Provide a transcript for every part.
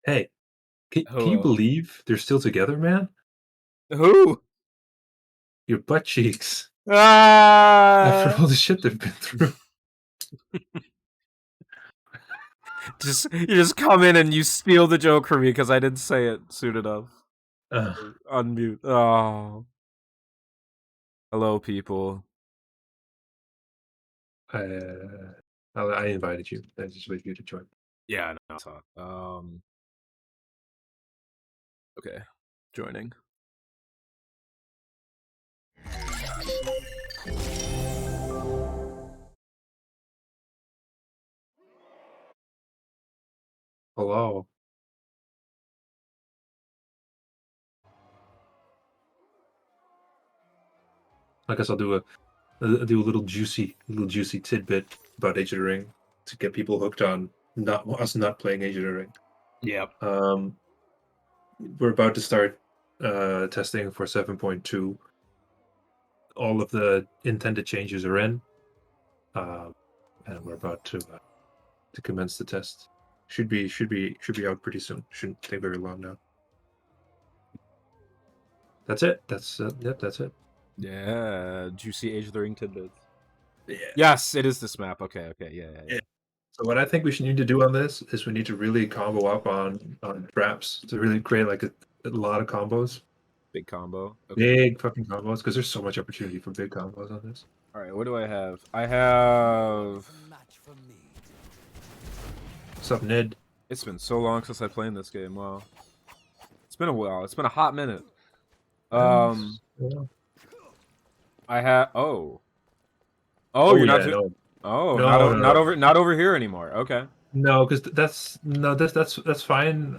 Hey, can you Hello. believe they're still together, man? Who? Your butt cheeks. After Ah! all the shit they've been through. You just come in and you steal the joke from me because I didn't say it soon enough. Uh, Unmute. Oh. Hello, people. I invited you. I just wait for you to join. Yeah, no, talk. Okay. Joining. Hello. I guess I'll do a little juicy tidbit about Age of the Ring to get people hooked on not playing Age of the Ring. Yep. We're about to start testing for 7.2. All of the intended changes are in, and we're about to commence the test. Should be out pretty soon. Shouldn't take very long now. That's it. Yep, that's it. Yeah. Juicy Age of the Ring tidbits. Yeah. Yes, it is this map. Okay, yeah. So what I think we should need to do on this is we need to really combo up on traps to really create like a lot of combos. Big combo. Okay. Big fucking combos, because there's so much opportunity for big combos on this. Alright, what do I have? I have... What's up, Ned? It's been so long since I played this game. Wow. It's been a while. It's been a hot minute. Yeah. I have... Oh, Oh you're yeah, not... no. Oh, No. not over here anymore. Okay. No, because that's fine.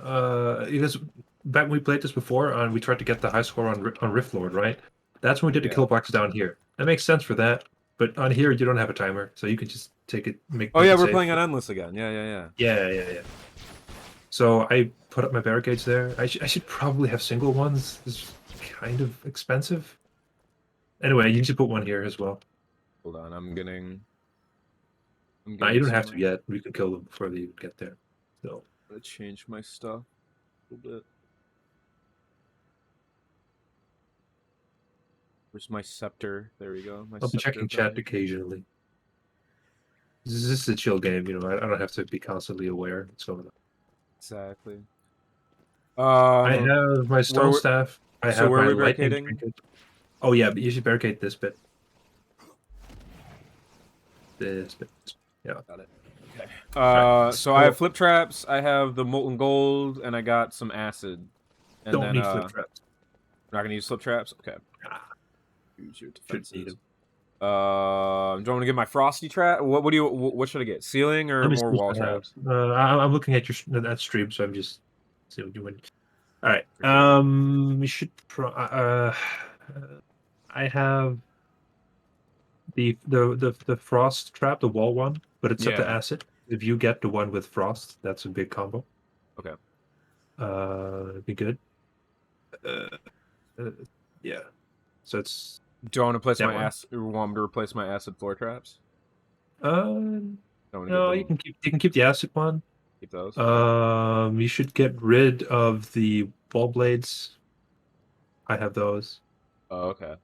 Because back when we played this before, and we tried to get the high score on Rift Lord, right? That's when we did the Yeah. kill box down here. That makes sense for that. But on here, you don't have a timer, so you can just take it. Oh yeah, it we're safe. playing on endless again. Yeah. Yeah. So I put up my barricades there. I should probably have single ones. It's kind of expensive. Anyway, you should put one here as well. Hold on, I'm getting Nah, you don't have to some... yet. We can kill them before they even get there. So I'm gonna change my stuff a little bit. Where's my scepter? There we go. I'll be checking chat occasionally. This is a chill game, you know. I don't have to be constantly aware what's going on. Exactly. I have my stone staff. I have where my are we lightning barricading? trinket. Oh yeah, but you should barricade this bit. This bit. Yeah. Got it. Okay. Right. So I have flip traps, I have the molten gold, and I got some acid. And Don't then need flip traps. not gonna use flip traps? Okay. Use your Shouldn't need defenses. them. Do I want to get my frosty trap? What should I get? Ceiling or Let me more see wall what I have. traps? I'm looking at that stream, so I'm just see what you want. All right. Sure. We should. I have the frost trap, the wall one, but it's set to Yeah. acid. If you get the one with frost, that's a big combo. Okay. It'd be good. Yeah. So it's Do I want to place that my one. want me to replace my acid floor traps? Uh, I want to get no, them. you can keep the acid one. Keep those. You should get rid of the ball blades. I have those. Oh, okay.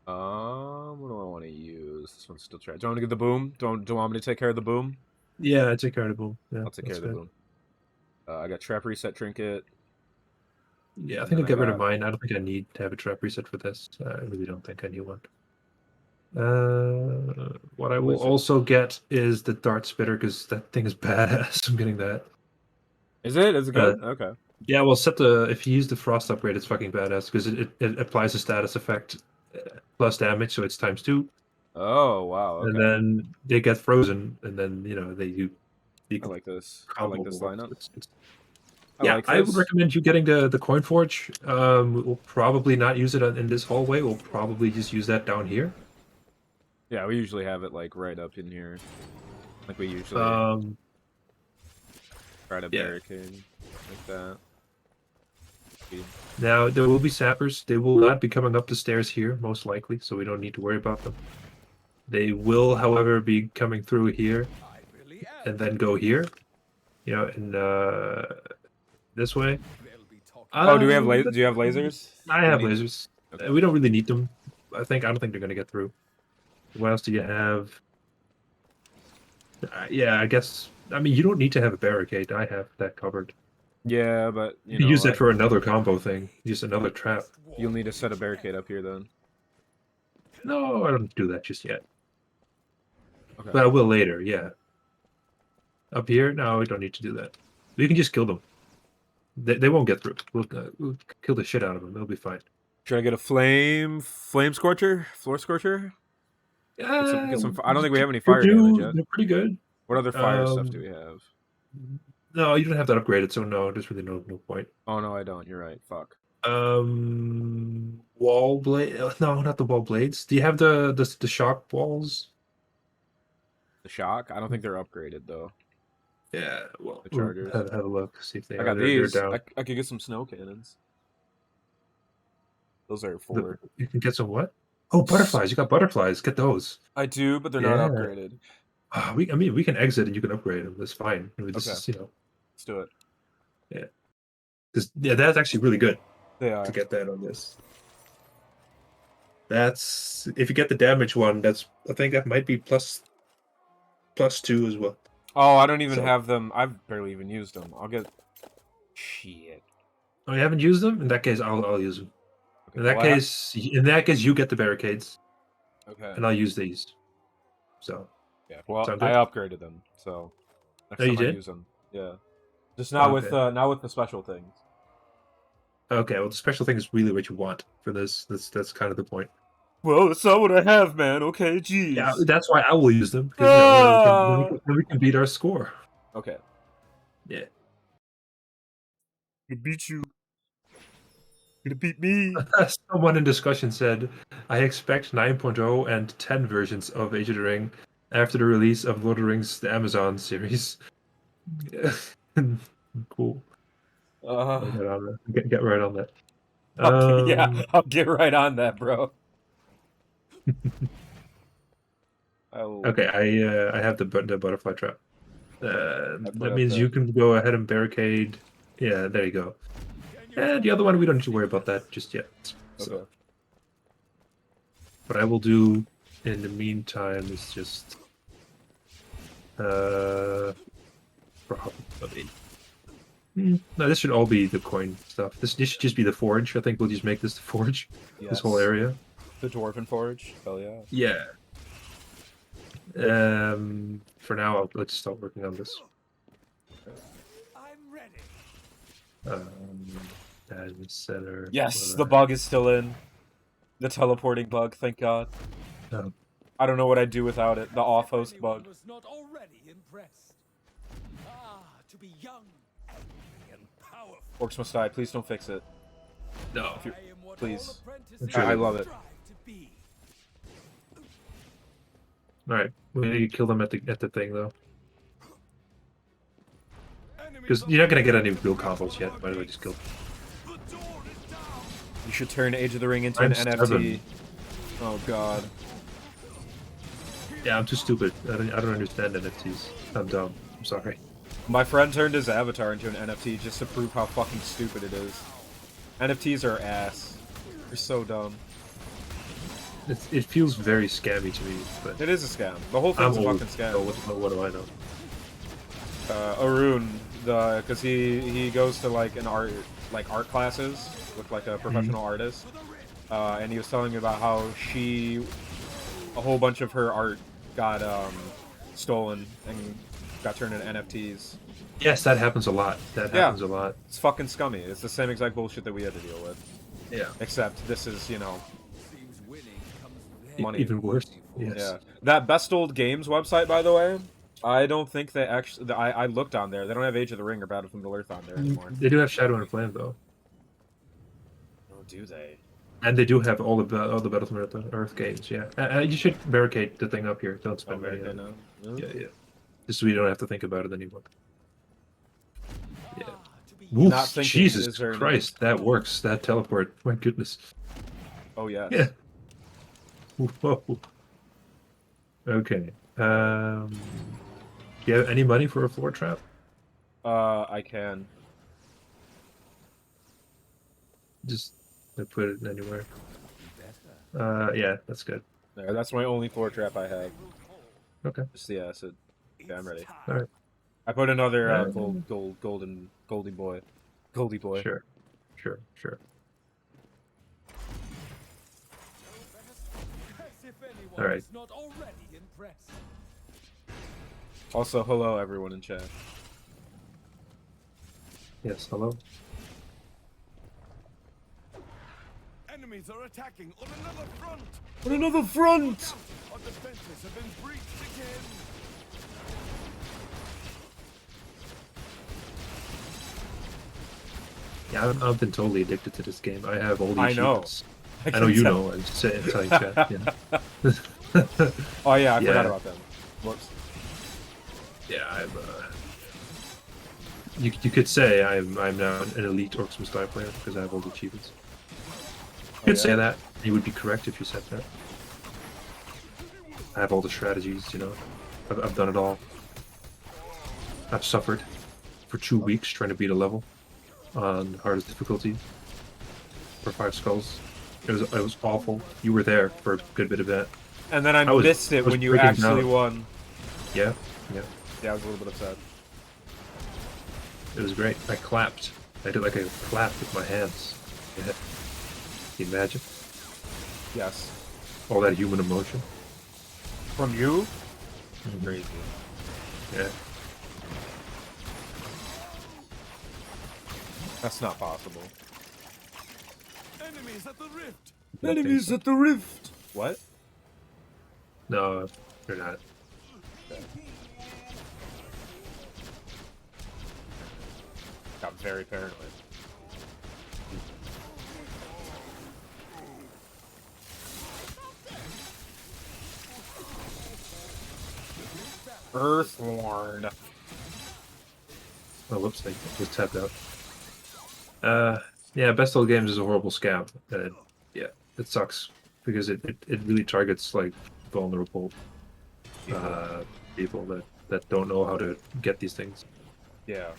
What do I want to use? This one's still trash. Do I want to get the boom? Do you want me to take care of the boom? Yeah, I take care of the boom. Yeah, I'll take care that's of the good. boom. I got trap reset trinket. Yeah, I And think then I'll I get rid of got... mine. I don't think I need to have a trap reset for this. I really don't think I need one. What I will also get is the dart spitter, because that thing is badass. I'm getting that. Is it? Is it good? Okay. Yeah, well, if you use the frost upgrade, it's fucking badass because it applies a status effect plus damage, so it's times 2. Oh, wow. And Okay. then they get frozen, and then you I can like this. I combo like this more. lineup. I Yeah, like I would this. recommend you getting the coin forge. We'll probably not use it in this hallway. We'll probably just use that down here. Yeah, we usually have it like right up in here. Like we usually try to Yeah. barricade like that. Now there will be sappers. They will not be coming up the stairs here, most likely, so we don't need to worry about them. They will, however, be coming through here and then go here. You know, in this way. Oh, do we have But do you have lasers? I Do we have need... lasers. Okay. We don't really need them. I don't think they're gonna get through. What else do you have? Yeah, I guess. I mean, you don't need to have a barricade. I have that covered. Yeah, but You you can use know, that for another combo thing. Use another trap. you'll need to set a barricade up here then. No, I don't do that just yet. Okay. But I will later, yeah. Up here? No, we don't need to do that. We can just kill them. They won't get through. We'll kill the shit out of them. They'll be fine. Should I get a flame scorcher, floor scorcher? Get some. I don't think we have any fire damage yet. They're pretty good. What other fire stuff do we have? No, you don't have that upgraded, so no, there's really no point. Oh no, I don't. You're right. Fuck. Wall blade. No, not the wall blades. Do you have the shock walls? The shock? I don't think they're upgraded though. Yeah, well, The chargers. have a look, see if they I are. got They're these. down. I could get some snow cannons. Those are for. You can get some what? Oh, butterflies! You got butterflies. Get those. I do, but they're not upgraded. I mean, we can exit and you can upgrade them. That's fine. I mean, this is, you know. Let's do it. Yeah. Yeah, that's actually really good. They are. To get that on this. That's if you get the damage one. I think that might be plus 2 as well. Oh, I don't even have them. I've barely even used them. I'll get. Shit. Oh, you haven't used them? In that case, I'll use them. Okay, in that case, you get the barricades. Okay. And I'll use these. So. Yeah. Well, I upgraded them, so next time I use them. Yeah. Just not with the special things. Okay, well, the special thing is really what you want for this. That's kind of the point. Well, that's not what I have, man. Okay, jeez. Yeah, that's why I will use them because then we can beat our score. Okay. Yeah. I beat you. You're gonna beat me. Someone in discussion said, "I expect 9.0 and 10 versions of Age of the Ring after the release of Lord of the Rings: The Amazon series." Cool. Get right on that. Yeah, I'll get right on that, bro. Okay, I have the butterfly trap. That means you can go ahead and barricade. Yeah, there you go. And the other one, we don't need to worry about that just yet. So. Okay. What I will do in the meantime is just probably. No, this should all be the coin stuff. This should just be the forge. I think we'll just make this the forge. Yes. This whole area. The dwarven forge. Oh yeah. Yeah. For now, let's start working on this. I'm ready. Admin center. Yes, the bug is still in. The teleporting bug. Thank God. I don't know what I'd do without it. The off-host bug. Was not already impressed. To be young. Orcs must die. Please don't fix it. No. Please. I love it. Alright. We need to kill them at the thing, though. Because you're not going to get any real combos yet, by the way, just kill them. You should turn Age of the Ring into an NFT. Oh, God. Yeah, I'm too stupid. I don't understand NFTs. I'm dumb. I'm sorry. My friend turned his avatar into an NFT just to prove how fucking stupid it is. NFTs are ass. They're so dumb. It feels very scammy to me, but it is a scam. The whole thing's a fucking scam. So what do I know? Arun, because he goes to like art classes with like a professional artist, and he was telling me about how a whole bunch of her art got stolen and got turned into NFTs. Yes, that happens a lot. That happens a lot. It's fucking scummy. It's the same exact bullshit that we had to deal with. Yeah. Except this is, money. Even worse. Yes. Yeah. That Best Old Games website, by the way, I don't think they actually... I looked on there. They don't have Age of the Ring or Battlefield Earth on there anymore. They do have Shadow and Flame, though. Oh, do they? And they do have all the Battlefield Earth games, yeah. You should barricade the thing up here. Don't spend money on it. Yeah. Just so we don't have to think about it anymore. Yeah. Oof, Jesus Christ, that works. That teleport. My goodness. Oh, yeah. Yeah. Whoa. Okay. Do you have any money for a floor trap? I can. Just put it anywhere. Yeah, that's good. There, that's my only floor trap I have. Okay. Just the acid. Okay, I'm ready. All right. I put another Yeah. Goldie boy. Sure. As if anyone All right. is not already impressed. Also, hello everyone in chat. Yes. Hello. Enemies are attacking on another front. On another front! Our defenses have been breached again. Yeah, I've been totally addicted to this game. I have all these I know. achievements. I know you know. I'm just saying, telling chat. Yeah. Oh yeah, I Yeah. forgot about them. Whoops. Yeah, I'm. You could say I'm now an elite Orcs style player because I have all the achievements. You could say that. You would be correct if you said that. I have all the strategies. You know, I've done it all. I've suffered for 2 weeks trying to beat a level on hardest difficulty for 5 skulls. It was awful. You were there for a good bit of that. And then I missed it when you freaking actually down. won. Yeah. Yeah, I was a little bit upset. It was great. I clapped. I did like a clap with my hands. Yeah. Can you imagine? Yes. All that human emotion. From you? Mhm. Crazy. Yeah. That's not possible. Enemies at the rift. Enemies at the rift! What? No, they're not. Got very paranoid. Earthworn. Oh, whoops, I just tapped out. Yeah, Best Old Games is a horrible scam. Yeah, it sucks because it really targets like vulnerable people that don't know how to get these things. Yeah.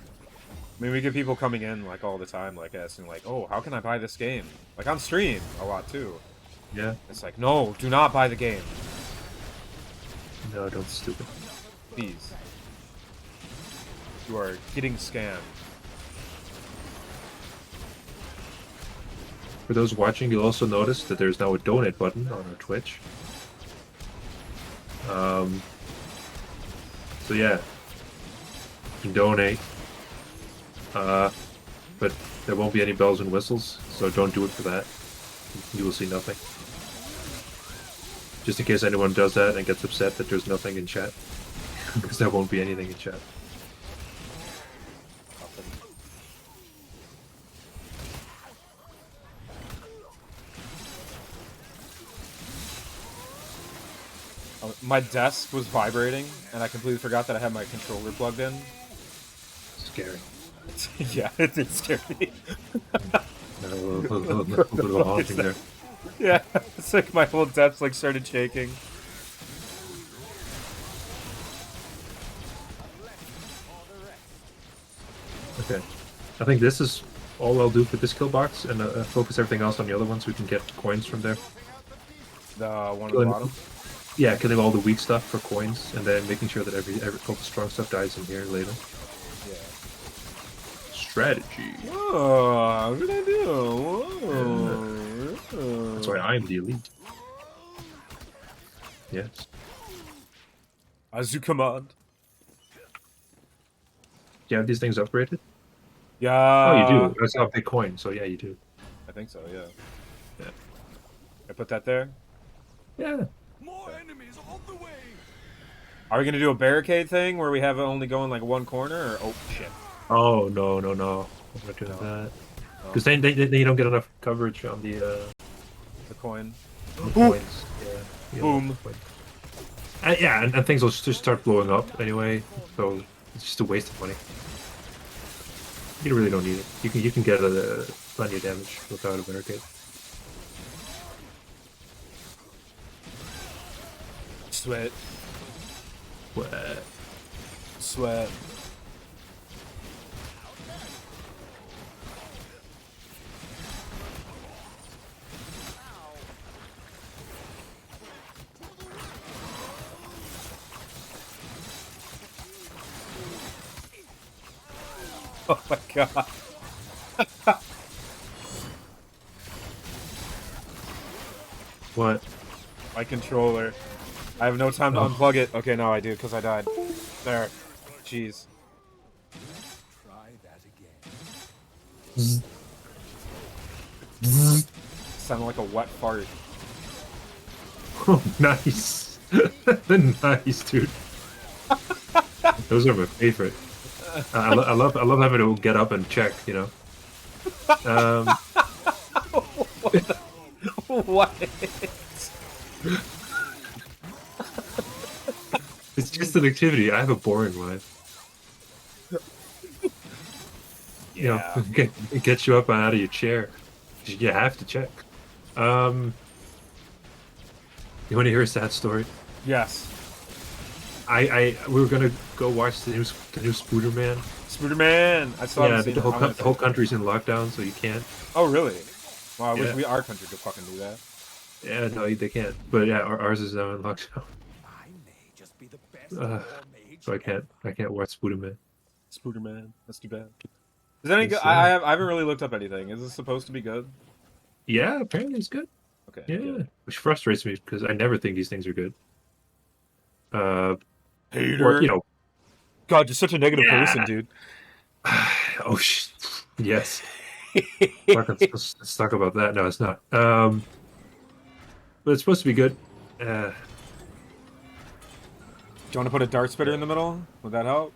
I mean, we get people coming in, like, all the time, like, asking, like, oh, how can I buy this game? Like, on stream, a lot, too. Yeah. It's like, no, do not buy the game. No, don't stupid. Please. You are getting scammed. For those watching, you'll also notice that there's now a donate button on our Twitch. So yeah, you can donate. But there won't be any bells and whistles, so don't do it for that. You will see nothing. Just in case anyone does that and gets upset that there's nothing in chat. Because there won't be anything in chat. My desk was vibrating, and I completely forgot that I had my controller plugged in. Scary. Yeah, it did scare me. A little bit of a haunting there. Yeah, it's like my whole desk like started shaking. Okay. I think this is all I'll do for this kill box, and focus everything else on the other ones so we can get coins from there. The one at the bottom? Yeah, killing all the weak stuff for coins, and then making sure that all the strong stuff dies in here later. Yeah. Strategy. Oh, what did I do? Whoa. That's why I'm the elite. Yes. As you command. Do you have these things upgraded? Yeah. Oh, you do. That's not big coin, so yeah, you do. I think so, yeah. Yeah. I put that there. Yeah. More enemies on the way. Are we gonna do a barricade thing where we have it only going like one corner, or oh shit? Oh no. I'm not doing that. Because then you don't get enough coverage on the coin. coins. Yeah. Boom. Yeah, and things will just start blowing up anyway, so it's just a waste of money. You really don't need it. You can get plenty of damage without a barricade. Sweat. What? Sweat. Oh my god. What? My controller. I have no time to Oh. unplug it. Okay, no, I do, because I died. There. Jeez. Try that again. Sounded like a wet fart. Oh, nice. Nice, dude. Those are my favorite. I love having to get up and check, you know. What? It's just an activity. I have a boring life. You know, it gets you up and out of your chair. You have to check. You want to hear a sad story? Yes. We were gonna go watch the new Spooderman. Spooderman! I still Yeah, haven't seen the it. whole country's in lockdown, so you can't. Oh, really? Well, I wish Yeah. our country could fucking do that. Yeah, no, they can't. But yeah, ours is now in lockdown. I may just be the best Uh, mage So I can't watch Spooderman. Spooderman. That's too bad. Is that any good? It's, I haven't really looked up anything. Is this supposed to be good? Yeah, apparently it's good. Okay. Yeah, good. which frustrates me because I never think these things are good. Hater. Or, you know, God, you're such a negative Yeah. person, dude. oh yes. Let's talk about that. No, it's not. But it's supposed to be good. Do you want to put a dart spitter in the middle? Would that help?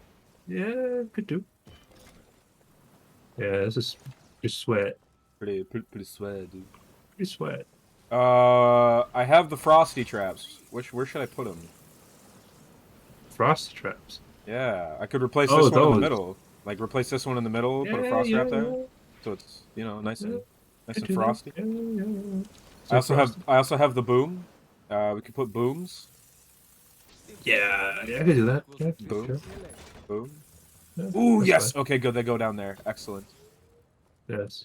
Yeah, could do. Yeah, this is just sweat. Pretty sweat, dude. Pretty sweat. I have the frosty traps. Where should I put them? Frost traps. Yeah, I could replace Oh, this one in the those. middle. Like replace this one in the middle, put a Yeah, frost trap yeah, there, yeah. so it's nice and Could and do that. frosty. Yeah. I also have the boom. We could put booms. Yeah, I could do that. Yeah, Boom. sure. Boom. Yeah, Ooh, that's yes. fine. Okay, good. They go down there. Excellent. Yes.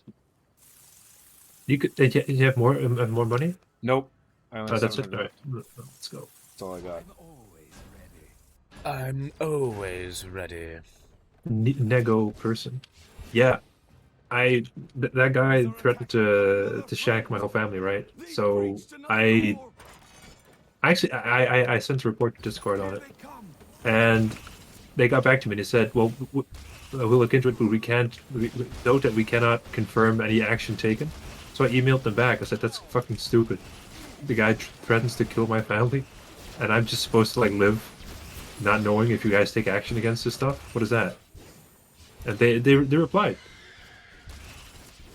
You could. You have more money? Nope. I only Oh, have that's it. 700. All right, let's go. That's all I got. I'm always ready. I'm always ready. Nego person. Yeah, that guy threatened to shank my whole family, right? So I sent a report to Discord on it, and they got back to me and they said, "Well, we'll look into it, but we note that we cannot confirm any action taken." So I emailed them back. I said, "That's fucking stupid. The guy threatens to kill my family, and I'm just supposed to like live, not knowing if you guys take action against this stuff. What is that?" And they replied.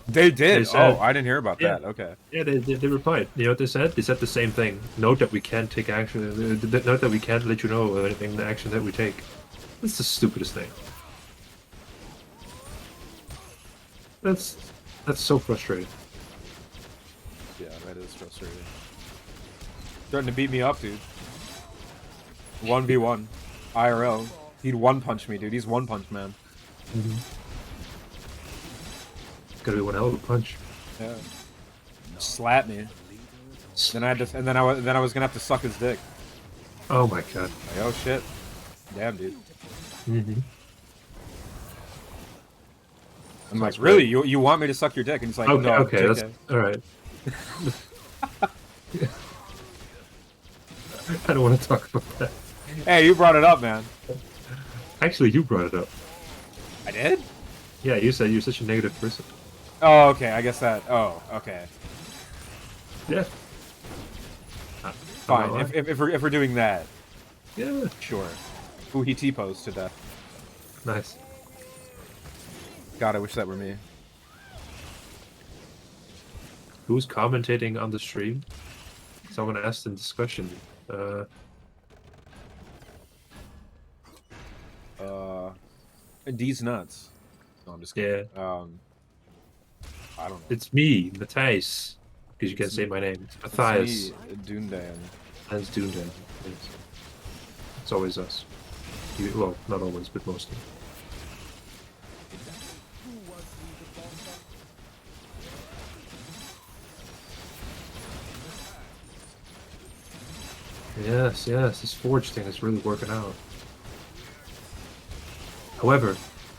They did. They said- I didn't hear about Yeah. that. Okay. Yeah, they replied. You know what they said? They said the same thing. Note that we can't take action. Note that we can't let you know of anything, the action that we take. That's the stupidest thing. That's so frustrating. Yeah, that is frustrating. Starting to beat me up, dude. 1v1. IRL. He'd one punch me, dude. He's one punch man. Gotta be one hell of a punch. Yeah. Slap me. Then I was gonna have to suck his dick. Oh my god. Like, oh shit. Damn, dude. I'm like, Sounds really? great. You want me to suck your dick? And he's like, Okay, no, okay, JK. that's all right. I don't want to talk about that. Hey, you brought it up, man. Actually, you brought it up. I did? Yeah, you said you're such a negative person. Oh, okay. I guess that. Oh, okay. Yeah. Fine. Alright. If we're doing that, Yeah. sure. Ooh, he T-posed to death. Nice. God, I wish that were me. Who's commentating on the stream? Someone asked in discussion. These nuts. No, I'm just kidding. Yeah. I don't know. It's me, Matthijs. Because you can't say my name. It's Matthias. Dundan. That's Doomden. It's always us. Well, not always, but mostly. Yes, this Forge thing is really working out. However,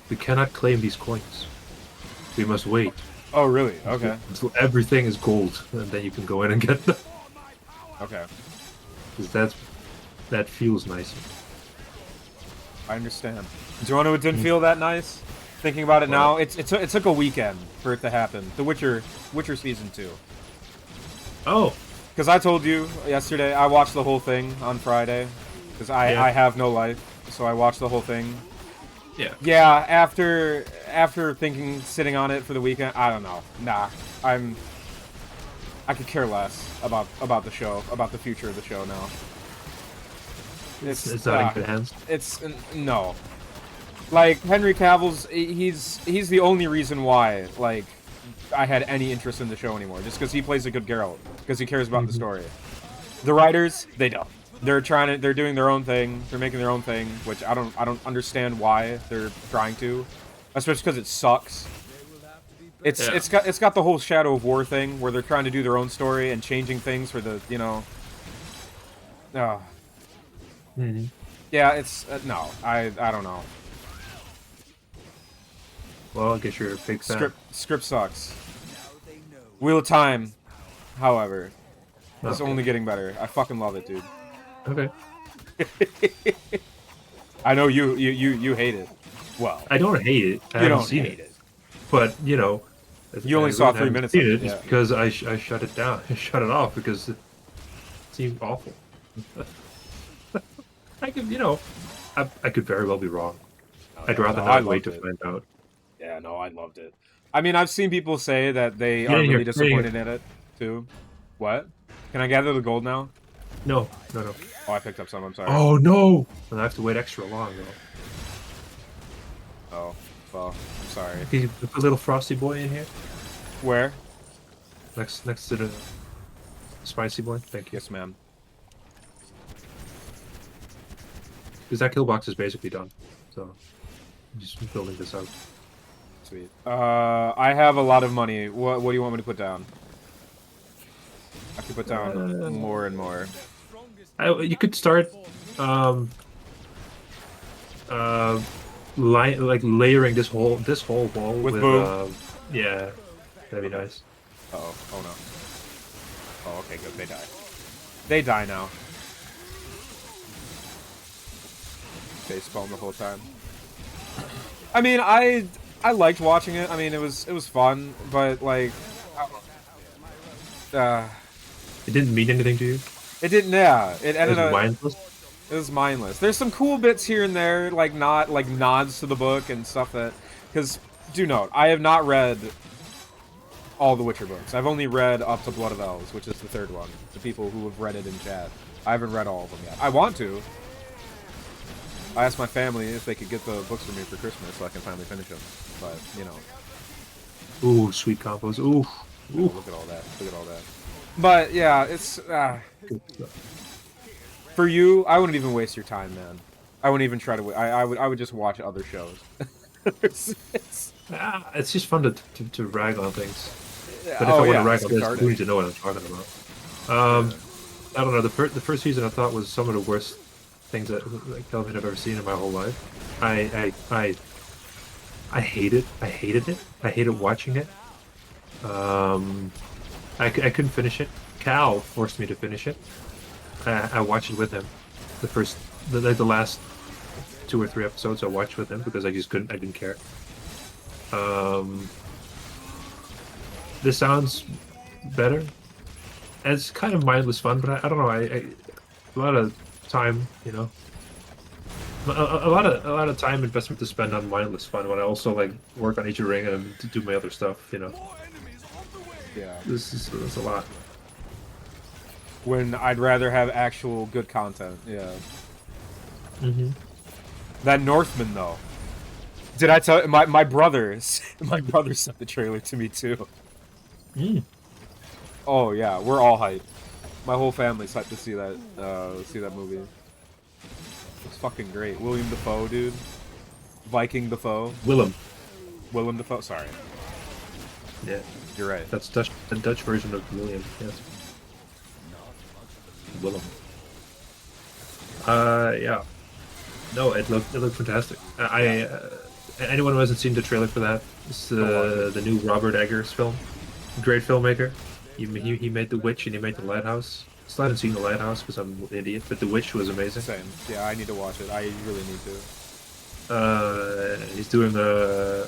We cannot claim these coins. We must wait Oh, really? Okay. until everything is gold, and then you can go in and get them. Okay. Because that feels nice. I understand. Do you want to know what didn't feel that nice? Thinking about it now, it took a weekend for it to happen. The Witcher Season 2. Oh, Because I told you yesterday, I watched the whole thing on Friday. Because I have no life, so I watched the whole thing. yeah. Yeah, after sitting on it for the weekend, I don't know. Nah, I could care less about the show, about the future of the show now. It's not in good hands. No. Like, Henry Cavill's, he's the only reason why, like, I had any interest in the show anymore. Just because he plays a good Geralt. Because he cares about the story. The writers, they don't. They're doing their own thing. They're making their own thing, which I don't understand why they're trying to. Especially because it sucks. It's got the whole Shadow of War thing, where they're trying to do their own story and changing things for the, you know... Yeah, it's... no, I don't know. Well, I guess you're a big fan. Script sucks. Wheel of Time, however, is only getting better. I fucking love it, dude. Okay. I know you hate it. Well, I don't hate it. I haven't seen it. But, you know... You only saw 3 minutes of it. Just because I shut it down. I shut it off because it seemed awful. I could, you know... I could very well be wrong. I'd rather not wait to find out. Yeah, no, I loved it. I mean, I've seen people say that they are really disappointed in it, too. What? Can I gather the gold now? No. Oh, I picked up some, I'm sorry. Oh, no! And I have to wait extra long, though. Oh, well, I'm sorry. Can you put a little frosty boy in here? Where? Next to the spicy boy? Thank you. Yes, ma'am. Because that kill box is basically done. So, I'm just building this out. Sweet. I have a lot of money. What do you want me to put down? I can put down more and more. You could start, like layering this whole wall with boom. Yeah, that'd be nice. Uh-oh. Oh, no. Oh, okay, good. They die. They die now. Facepalm the whole time. I mean, I liked watching it. I mean, it was fun, but like, it didn't mean anything to you. It didn't. Yeah, it ended up mindless. It was mindless. There's some cool bits here and there, like nods to the book and stuff that, because do note, I have not read all the Witcher books. I've only read up to Blood of Elves, which is the third one. The people who have read it in chat, I haven't read all of them yet. I want to. I asked my family if they could get the books for me for Christmas so I can finally finish them. But, you know. Ooh, sweet combos. Ooh. Ooh. Look at all that. Look at all that. But, yeah, it's... for you, I wouldn't even waste your time, man. I wouldn't even try to... I would just watch other shows. It's just fun to rag on things. But if I want to rag on this, you need to know what I'm talking about. I don't know. The first season I thought was some of the worst things that Kelvin I've ever seen in my whole life. I hate it. I hated it. I hated watching it. I couldn't finish it. Cal forced me to finish it. I watched it with him. The last 2 or 3 episodes I watched with him because I just couldn't. I didn't care. This sounds better. It's kind of mindless fun, but I don't know. A lot of time, you know. A lot of time investment to spend on mindless fun when I also like work on each ring and to do my other stuff, you know. Yeah. This is a lot. When I'd rather have actual good content, yeah. Mm-hmm. That Northman though. Did I tell my brother sent the trailer to me too. Oh yeah, we're all hyped. My whole family's hyped to see that movie. It's fucking great. William Dafoe, dude. Viking Dafoe. Willem Dafoe. Sorry. Yeah, you're right. That's the Dutch version of William. Yes. Willem. Yeah. No, it looked fantastic. Anyone who hasn't seen the trailer for that, it's the new Robert Eggers film. Great filmmaker. He made The Witch and he made The Lighthouse. Still haven't seen The Lighthouse because I'm an idiot, but The Witch was amazing. Same. Yeah, I need to watch it. I really need to. He's doing the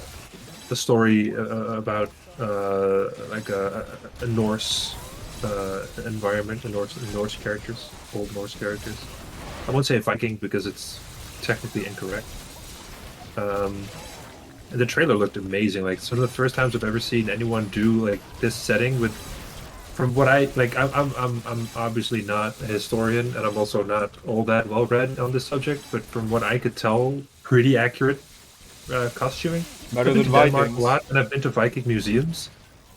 story about like a Norse environment, Norse characters, old Norse characters. I won't say Viking because it's technically incorrect. And the trailer looked amazing. Like, some of the first times I've ever seen anyone do like this setting with. From what I like, I'm obviously not a historian, and I'm also not all that well read on this subject. But from what I could tell, pretty accurate costuming. Better I've than been to Denmark Vikings. a lot, and I've been to Viking museums.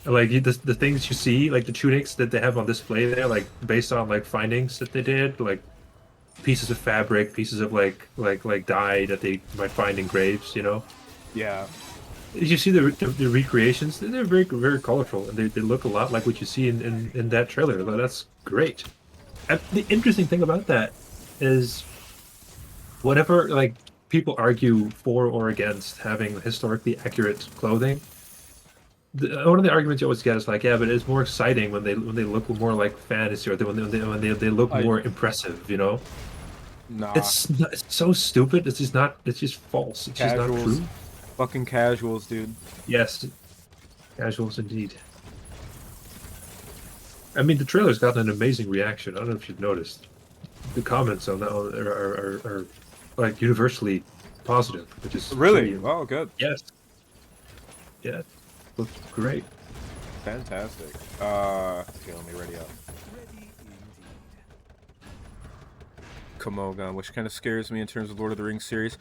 And, like, the things you see, like the tunics that they have on display there, like based on like findings that they did, like pieces of fabric, pieces of like dye that they might find in graves, you know. Yeah. You see the recreations; they're very colorful, and they look a lot like what you see in that trailer. That's great. And the interesting thing about that is, whenever like people argue for or against having historically accurate clothing, one of the arguments you always get is like, yeah, but it's more exciting when they look more like fantasy, or when they look more impressive, you know. Nah. It's so stupid. It's just not. It's just false. It's just not Casuals. true. Fucking casuals, dude. Yes, casuals indeed. I mean, the trailer's gotten an amazing reaction. I don't know if you've noticed. The comments on that are like universally positive, which is Really? pretty- Oh, good. Yes. Yeah, looks great. Fantastic. Okay, let me ready up. Komogon, which kind of scares me in terms of Lord of the Rings series.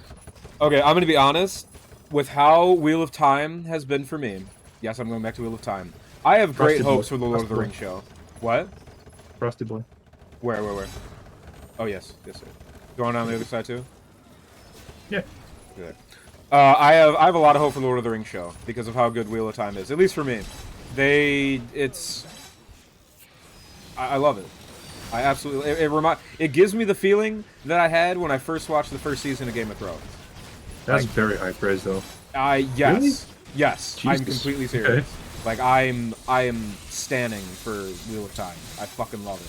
Okay, I'm gonna be honest. With how Wheel of Time has been for me, yes, I'm going back to Wheel of Time. I have great Frosty hopes Boy. for the Lord of the Frosty Rings show. What? Frosty Boy. Where? Oh, yes, sir. Going on the other side too? Yeah. Good. I have a lot of hope for the Lord of the Rings show because of how good Wheel of Time is. At least for me. I love it. I absolutely. It gives me the feeling that I had when I first watched the first season of Game of Thrones. That's very high praise, though. Yes, Really? yes, I'm Jesus. completely serious. Okay. Like I am standing for Wheel of Time. I fucking love it.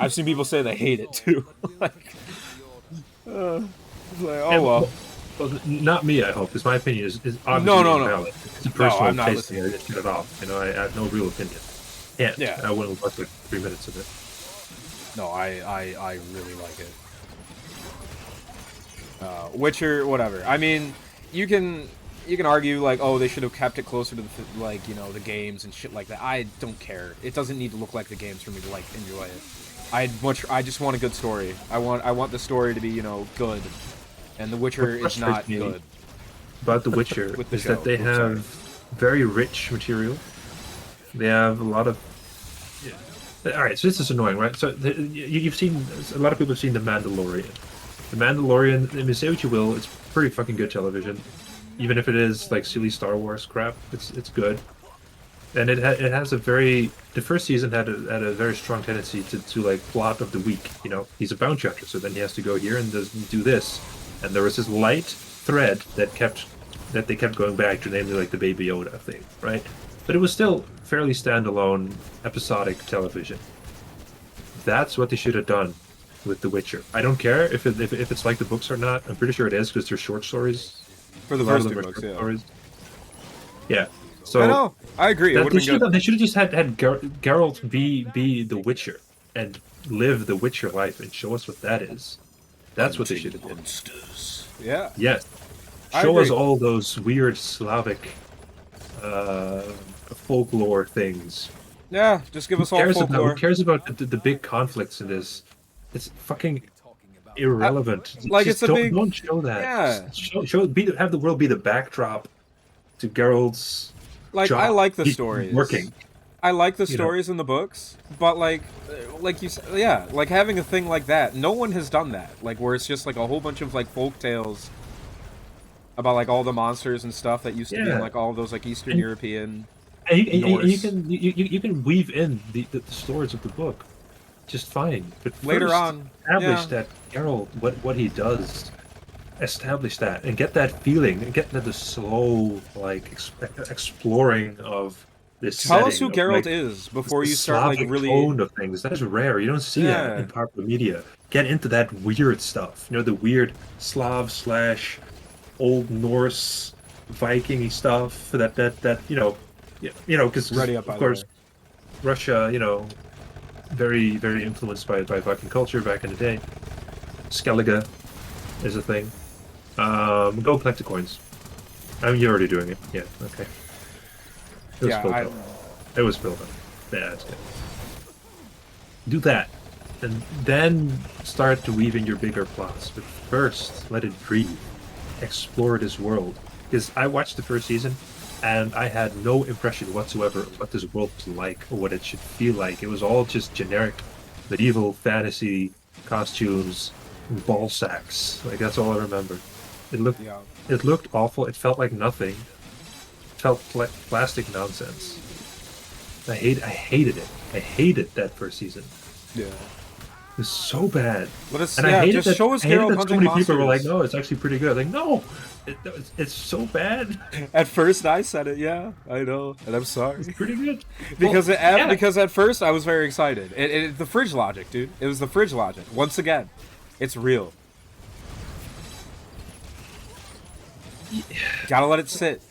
I've seen people say they hate it too. like, it's like, oh well. Well, not me. I hope, because my opinion is obviously No. invalid. It's a personal I'm not taste thing. I listening. just get it off. You know, I have no real opinion. Yeah. Yeah. I wouldn't watch like 3 minutes of it. No, I really like it. Witcher, whatever. I mean, you can argue like, oh, they should have kept it closer to the the games and shit like that. I don't care. It doesn't need to look like the games for me to like enjoy it. I just want a good story. I want the story to be good, and The Witcher What is not frustrates me good. About The Witcher With the is show. that they Oops, sorry. have very rich material. They have a lot of. All right, so this is annoying, right? So you've seen a lot of people have seen The Mandalorian. The Mandalorian. I mean, say what you will, it's pretty fucking good television. Even if it is like silly Star Wars crap, it's good. And it has a very. The first season had a very strong tendency to like plot of the week. You know, he's a bounty hunter, so then he has to go here and do this. And there was this light thread that they kept going back to, namely like the Baby Yoda thing, right? But it was still fairly standalone, episodic television. That's what they should have done with The Witcher. I don't care if it's like the books or not. I'm pretty sure it is because they're short stories. For the A lot of first them two are books, short yeah. stories. Yeah. So I know. I agree. It that, would they have should been good. have just had Geralt be the Witcher and live the Witcher life and show us what that is. That's what they should have done. Yeah. Yes. I Show us agree. all those weird Slavic folklore things. Yeah. Just give us all Who folklore. cares about the big conflicts in this? It's fucking irrelevant. like, Just it's a big- don't show that. yeah. Just have the world be the backdrop to Geralt's Like, job. I like the He's stories. working. I like the You know. stories in the books, but like you said, yeah, like having a thing like that, no one has done that. Like where it's just like a whole bunch of like folk tales about like all the monsters and stuff that used to be in Yeah. like all those like Eastern And- European. And you Norse. can weave in the stories of the book just fine. But Later first, on, establish yeah. that Geralt, what he does, establish that and get that feeling and get the slow like exploring of this Tell us setting who of Geralt like is before the you start like Slavic really. tone of things. That is rare. You don't see that in Yeah. popular media. Get into that weird stuff. You know, the weird Slav slash Old Norse Viking stuff that because Ready up, of by the way. course Russia, very very influenced by Viking culture back in the day. Skellige is a thing. Go collect the coins. I mean, you're already doing it. Yeah, okay. It was Yeah, filled I. up. It was filled up. Yeah, that's good. Do that. And then start to weave in your bigger plots. But first, let it breathe. Explore this world. Because I watched the first season, and I had no impression whatsoever of what this world was like or what it should feel like. It was all just generic medieval fantasy costumes, ball sacks. Like that's all I remember. It looked Yeah. it looked awful. It felt like nothing. It felt like plastic nonsense. I hated it. I hated that first season. Yeah. It was so bad. Let us. And I Yeah. hated Just that show us I hated Geralt that so hunting many people were like, monsters. no, it's actually pretty good. Like, no, it's so bad. At first, I said it. Yeah, I know, and I'm It's sorry. pretty good. Because Well, yeah. because at first I was very excited. The fridge logic, dude. It was the fridge logic. Once again, it's real. Gotta let it sit.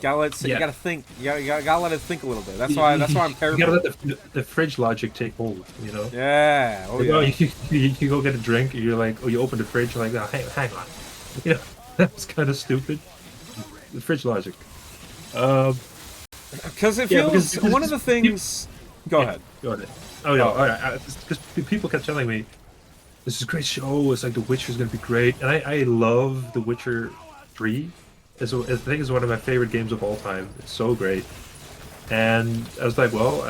Gotta let it sit. Yeah. You gotta think. You gotta let it think a little bit. That's why I'm You careful. gotta let the fridge logic take hold, you know? Yeah. Oh Like, yeah. you go get a drink, and you're like, oh, you open the fridge, you're like, oh, hang on. You know, that was kind of stupid. The fridge logic. Because it Yeah, feels because one of the things. Go ahead. Go ahead. Oh, yeah. Oh. All right. Because people kept telling me, this is a great show. It's like The Witcher's going to be great. And I love The Witcher 3. I think it's one of my favorite games of all time. It's so great. And I was like, well,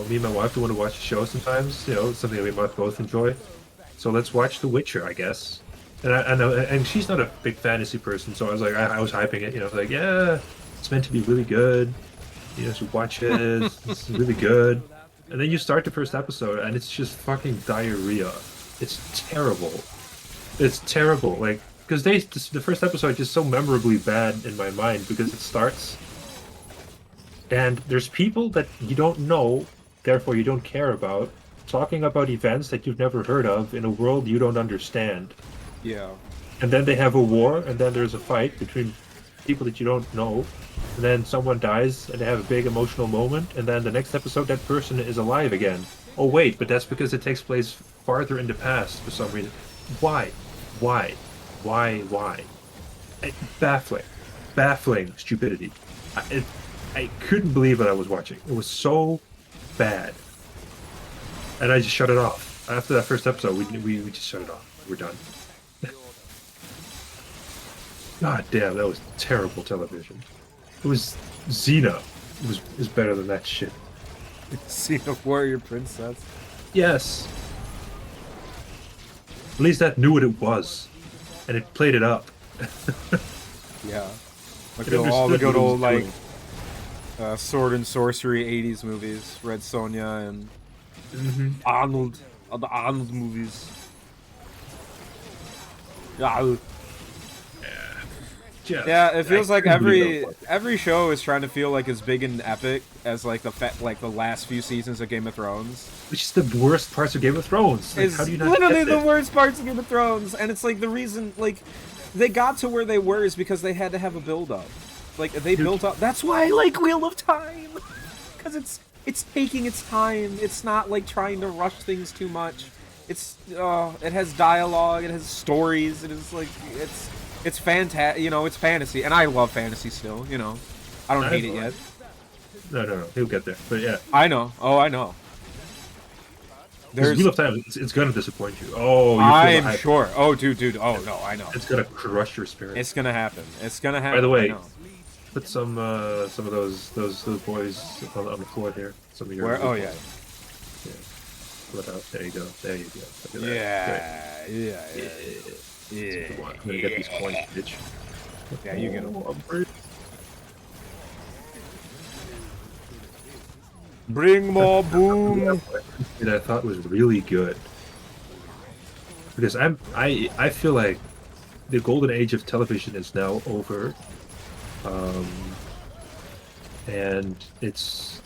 me and my wife do want to watch the show sometimes. You know, it's something that we might both enjoy. So let's watch The Witcher, I guess. And I know, and she's not a big fantasy person, so I was like, I was hyping it. You know, like, yeah, it's meant to be really good. You know, so watch it. It's really good. And then you start the first episode, and it's just fucking diarrhea. It's terrible. It's terrible. Like, because the first episode is just so memorably bad in my mind because it starts, and there's people that you don't know, therefore you don't care about, talking about events that you've never heard of in a world you don't understand. Yeah. And then they have a war, and then there's a fight between people that you don't know, and then someone dies, and they have a big emotional moment, and then the next episode that person is alive again. Oh wait, but that's because it takes place farther in the past for some reason. Why? Why? Why? Baffling. Baffling stupidity. I couldn't believe what I was watching. It was so bad. And I just shut it off. After that first episode, we just shut it off. We're done. God damn, that was terrible television. It was Xena is better than that shit. Xena Warrior Princess. Yes. At least that knew what it was, and it played it up. Yeah. Like It all the understood good what it was old like doing. sword and sorcery '80s movies, Red Sonja and Arnold, the Arnold movies. Yeah. Just, Yeah, it feels I like couldn't believe that. every show is trying to feel like as big and epic as like the last few seasons of Game of Thrones. Which is the worst parts of Game of Thrones. Like, Is how do you not literally get the this? worst parts of Game of Thrones, and it's like the reason like they got to where they were is because they had to have a build up. Like they built up. That's why I like Wheel of Time, because it's taking its time. It's not like trying to rush things too much. It has dialogue. It has stories. It is like it's fantastic. You know, it's fantasy, and I love fantasy still. You know, I don't hate it yet. No, he'll get there. But yeah, I know. Oh, I know. there's Wheel of Time. It's gonna disappoint you. Oh, you feel the I'm hype. sure. Oh, dude. Oh no, I know. It's gonna crush your spirit. It's gonna happen. It's gonna happen. By the I way, know. put some of those boys on the floor here. Some of your Where? Oh yeah. yeah. Let out. There you go. There you go. Look at that. Yeah. Great. Come on, I'm gonna get these coins, bitch. Yeah, you get 'em. Oh, I'm pretty- Bring more boom. that I thought was really good because I feel like the golden age of television is now over, and it's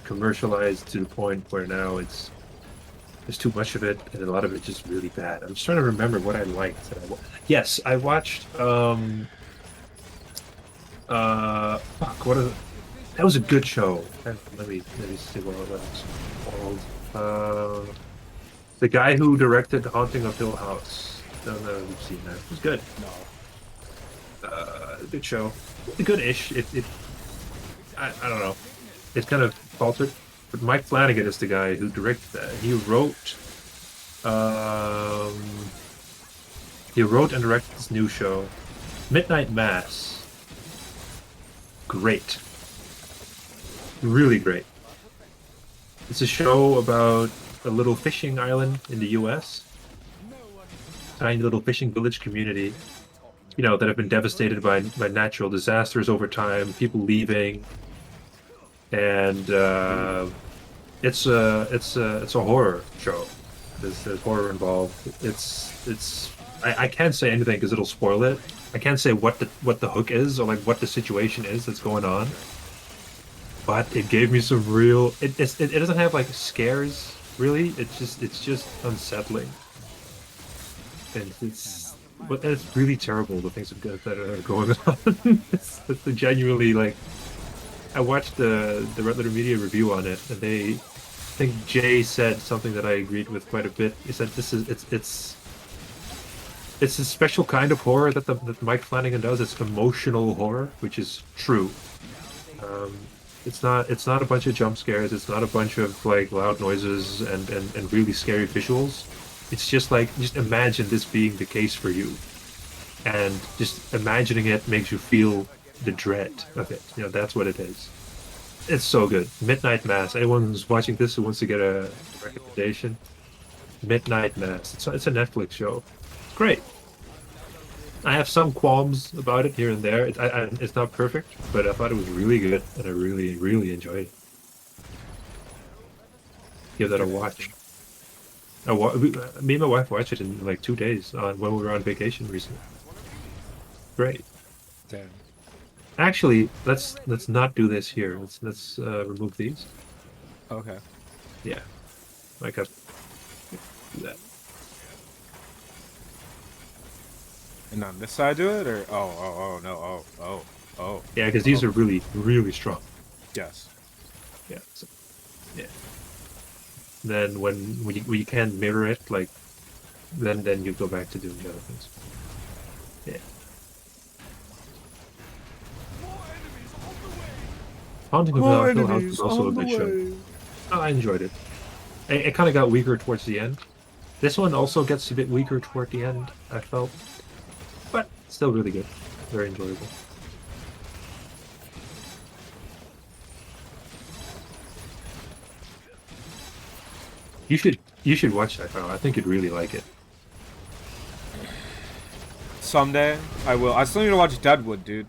commercialized to the point where now there's too much of it, and a lot of it just really bad. I'm just trying to remember what I liked. Yes, I watched. That was a good show. Let me see what it was called. The guy who directed The Haunting of Hill House. Don't know if you've seen that. It was good. No. Good show. Good-ish. I don't know. It kind of faltered. But Mike Flanagan is the guy who directed that. He wrote and directed this new show, Midnight Mass. Great. Really great. It's a show about a little fishing island in the US. Tiny little fishing village community, that have been devastated by natural disasters over time, people leaving. And it's a horror show. There's horror involved. I can't say anything because it'll spoil it. I can't say what the hook is or like what the situation is that's going on. But it gave me some real. It doesn't have like scares really. It's just unsettling. And it's really terrible the things that are going on. it's genuinely like. I watched the Red Letter Media review on it, and I think Jay said something that I agreed with quite a bit. He said it's a special kind of horror that Mike Flanagan does. It's emotional horror, which is true. It's not a bunch of jump scares. It's not a bunch of like loud noises and really scary visuals. It's just imagine this being the case for you, and just imagining it makes you feel the dread of it. That's what it is. It's so good. Midnight Mass. Anyone who's watching this who wants to get a recommendation, Midnight Mass. It's a Netflix show. It's great. I have some qualms about it here and there. It's not perfect, but I thought it was really good, and I really, really enjoyed it. Give that a watch. Me and my wife watched it in like 2 days when we were on vacation recently. Great. Damn. Actually, let's not do this here. Let's remove these. Okay. Yeah, I got do that. And on this side do it, or no, oh. Yeah, because these are really, really strong. Yes. Yeah. So, yeah. Then when you can't mirror it, like, then you go back to doing the other things. Yeah. Haunting of Hill House is also a good show. Oh, I enjoyed it. It kind of got weaker towards the end. This one also gets a bit weaker toward the end, I felt. But still really good. Very enjoyable. You should watch that, Kyle. I think you'd really like it. Someday I will. I still need to watch Deadwood, dude.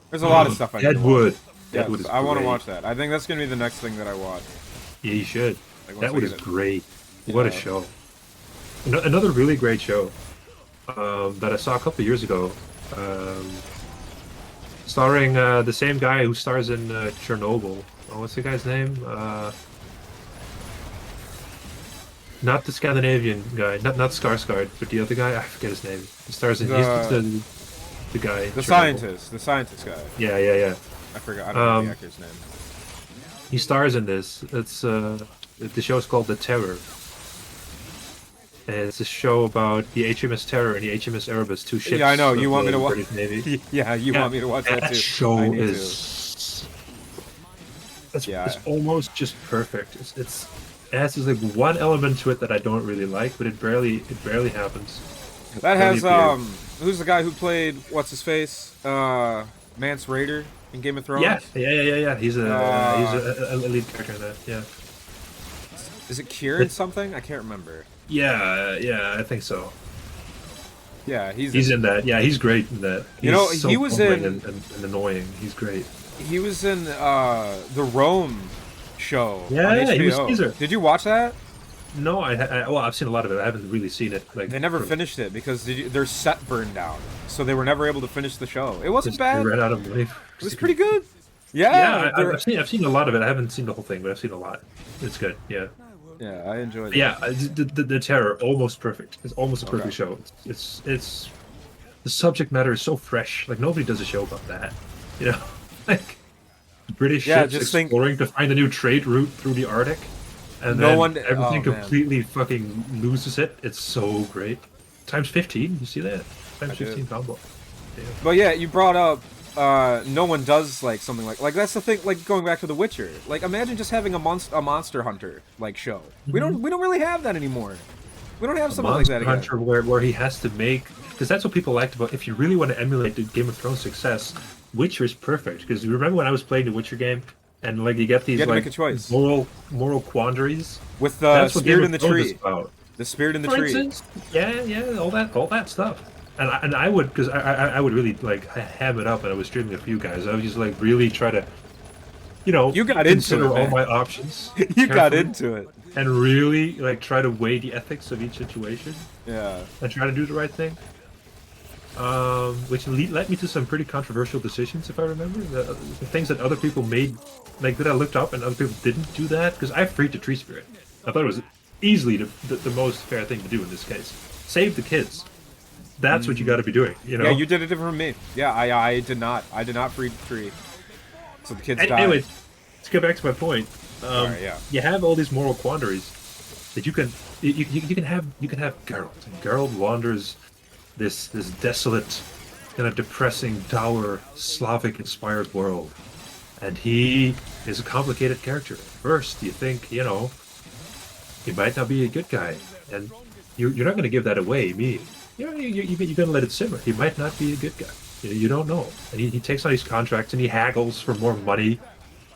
There's a lot of stuff I need to watch. Deadwood. Yes, Deadwood is I want to great. watch that. I think that's gonna be the next thing that I watch. Yeah, you should. Like, Deadwood is great. What a Yeah. show. Another really great show that I saw a couple of years ago, starring the same guy who stars in Chernobyl. Oh, what's the guy's name? Not the Scandinavian guy, not Skarsgård, but the other guy. I forget his name. He stars in. He's the guy. The scientist guy. Yeah. I forgot. I don't know the actor's name. He stars in this. It's the show is called The Terror. And it's a show about the HMS Terror and the HMS Erebus, two ships. Yeah, I know. of You want me the to watch? British Navy. Yeah, you want me to watch that That too. show I need is. Yeah. It's almost just perfect. It has this like one element to it that I don't really like, but it barely happens. That has Barely who's the guy who played what's his face? Mance Rayder in Game of Thrones. Yeah. He's a lead character in that. Yeah. Is it Kieran something? I can't remember. Yeah, I think so. Yeah, He's in that. Yeah, he's great in that. He's he was bumbling in and annoying. He's great. He was in the Rome show. Yeah, on HBO. he was Caesar. Did you watch that? No, well, I've seen a lot of it. I haven't really seen it. Like They never from- finished it because their set burned down, so they were never able to finish the show. It wasn't They bad. ran out of money. It was pretty good. Yeah, Yeah, I've seen a lot of it. I haven't seen the whole thing, but I've seen a lot. It's good. Yeah, yeah, I enjoyed it. yeah. The Terror, almost perfect. It's almost a perfect Okay. show. It's the subject matter is so fresh. Like nobody does a show about that. You know, like British Yeah, ships just think- exploring to find a new trade route through the Arctic, and No then one- everything oh, man. completely fucking loses it. It's so great. Times 15. You see that? Times I did. 15 combo. But yeah, you brought up no one does like something like that's the thing. Like going back to The Witcher, like imagine just having a monster hunter like show. We don't really have that anymore. We don't have something like that again. Hunter where he has to make, because that's what people liked about. If you really want to emulate the Game of Thrones success, Witcher is perfect. Because you remember when I was playing the Witcher game, and like you get these You had to like make a choice. moral quandaries. With the That's what spirit Game in the of Thrones is tree. about. The spirit in the For tree. instance, yeah, all that stuff. And I would, because I would really like ham it up, and I was streaming a few guys. I would just like really try to, You got consider into it, all man. my options. You got carefully, into it. and really like try to weigh the ethics of each situation Yeah. and try to do the right thing. Which led me to some pretty controversial decisions, if I remember. The things that other people made, like that I looked up, and other people didn't do that, because I freed the tree spirit. I thought it was easily the most fair thing to do in this case. Save the kids. That's what you got to be doing. You know. Yeah, you did it different from me. Yeah, I did not. I did not free the tree. So the kids died. Anyway, to get back to my point, Sorry, yeah. you have all these moral quandaries that you can have Geralt. And Geralt wanders this desolate, kind of depressing, dour, Slavic-inspired world, and he is a complicated character. First, you think he might not be a good guy, and you're not going to give that away immediately. You're going to let it simmer. He might not be a good guy. You don't know. And he takes on these contracts and he haggles for more money.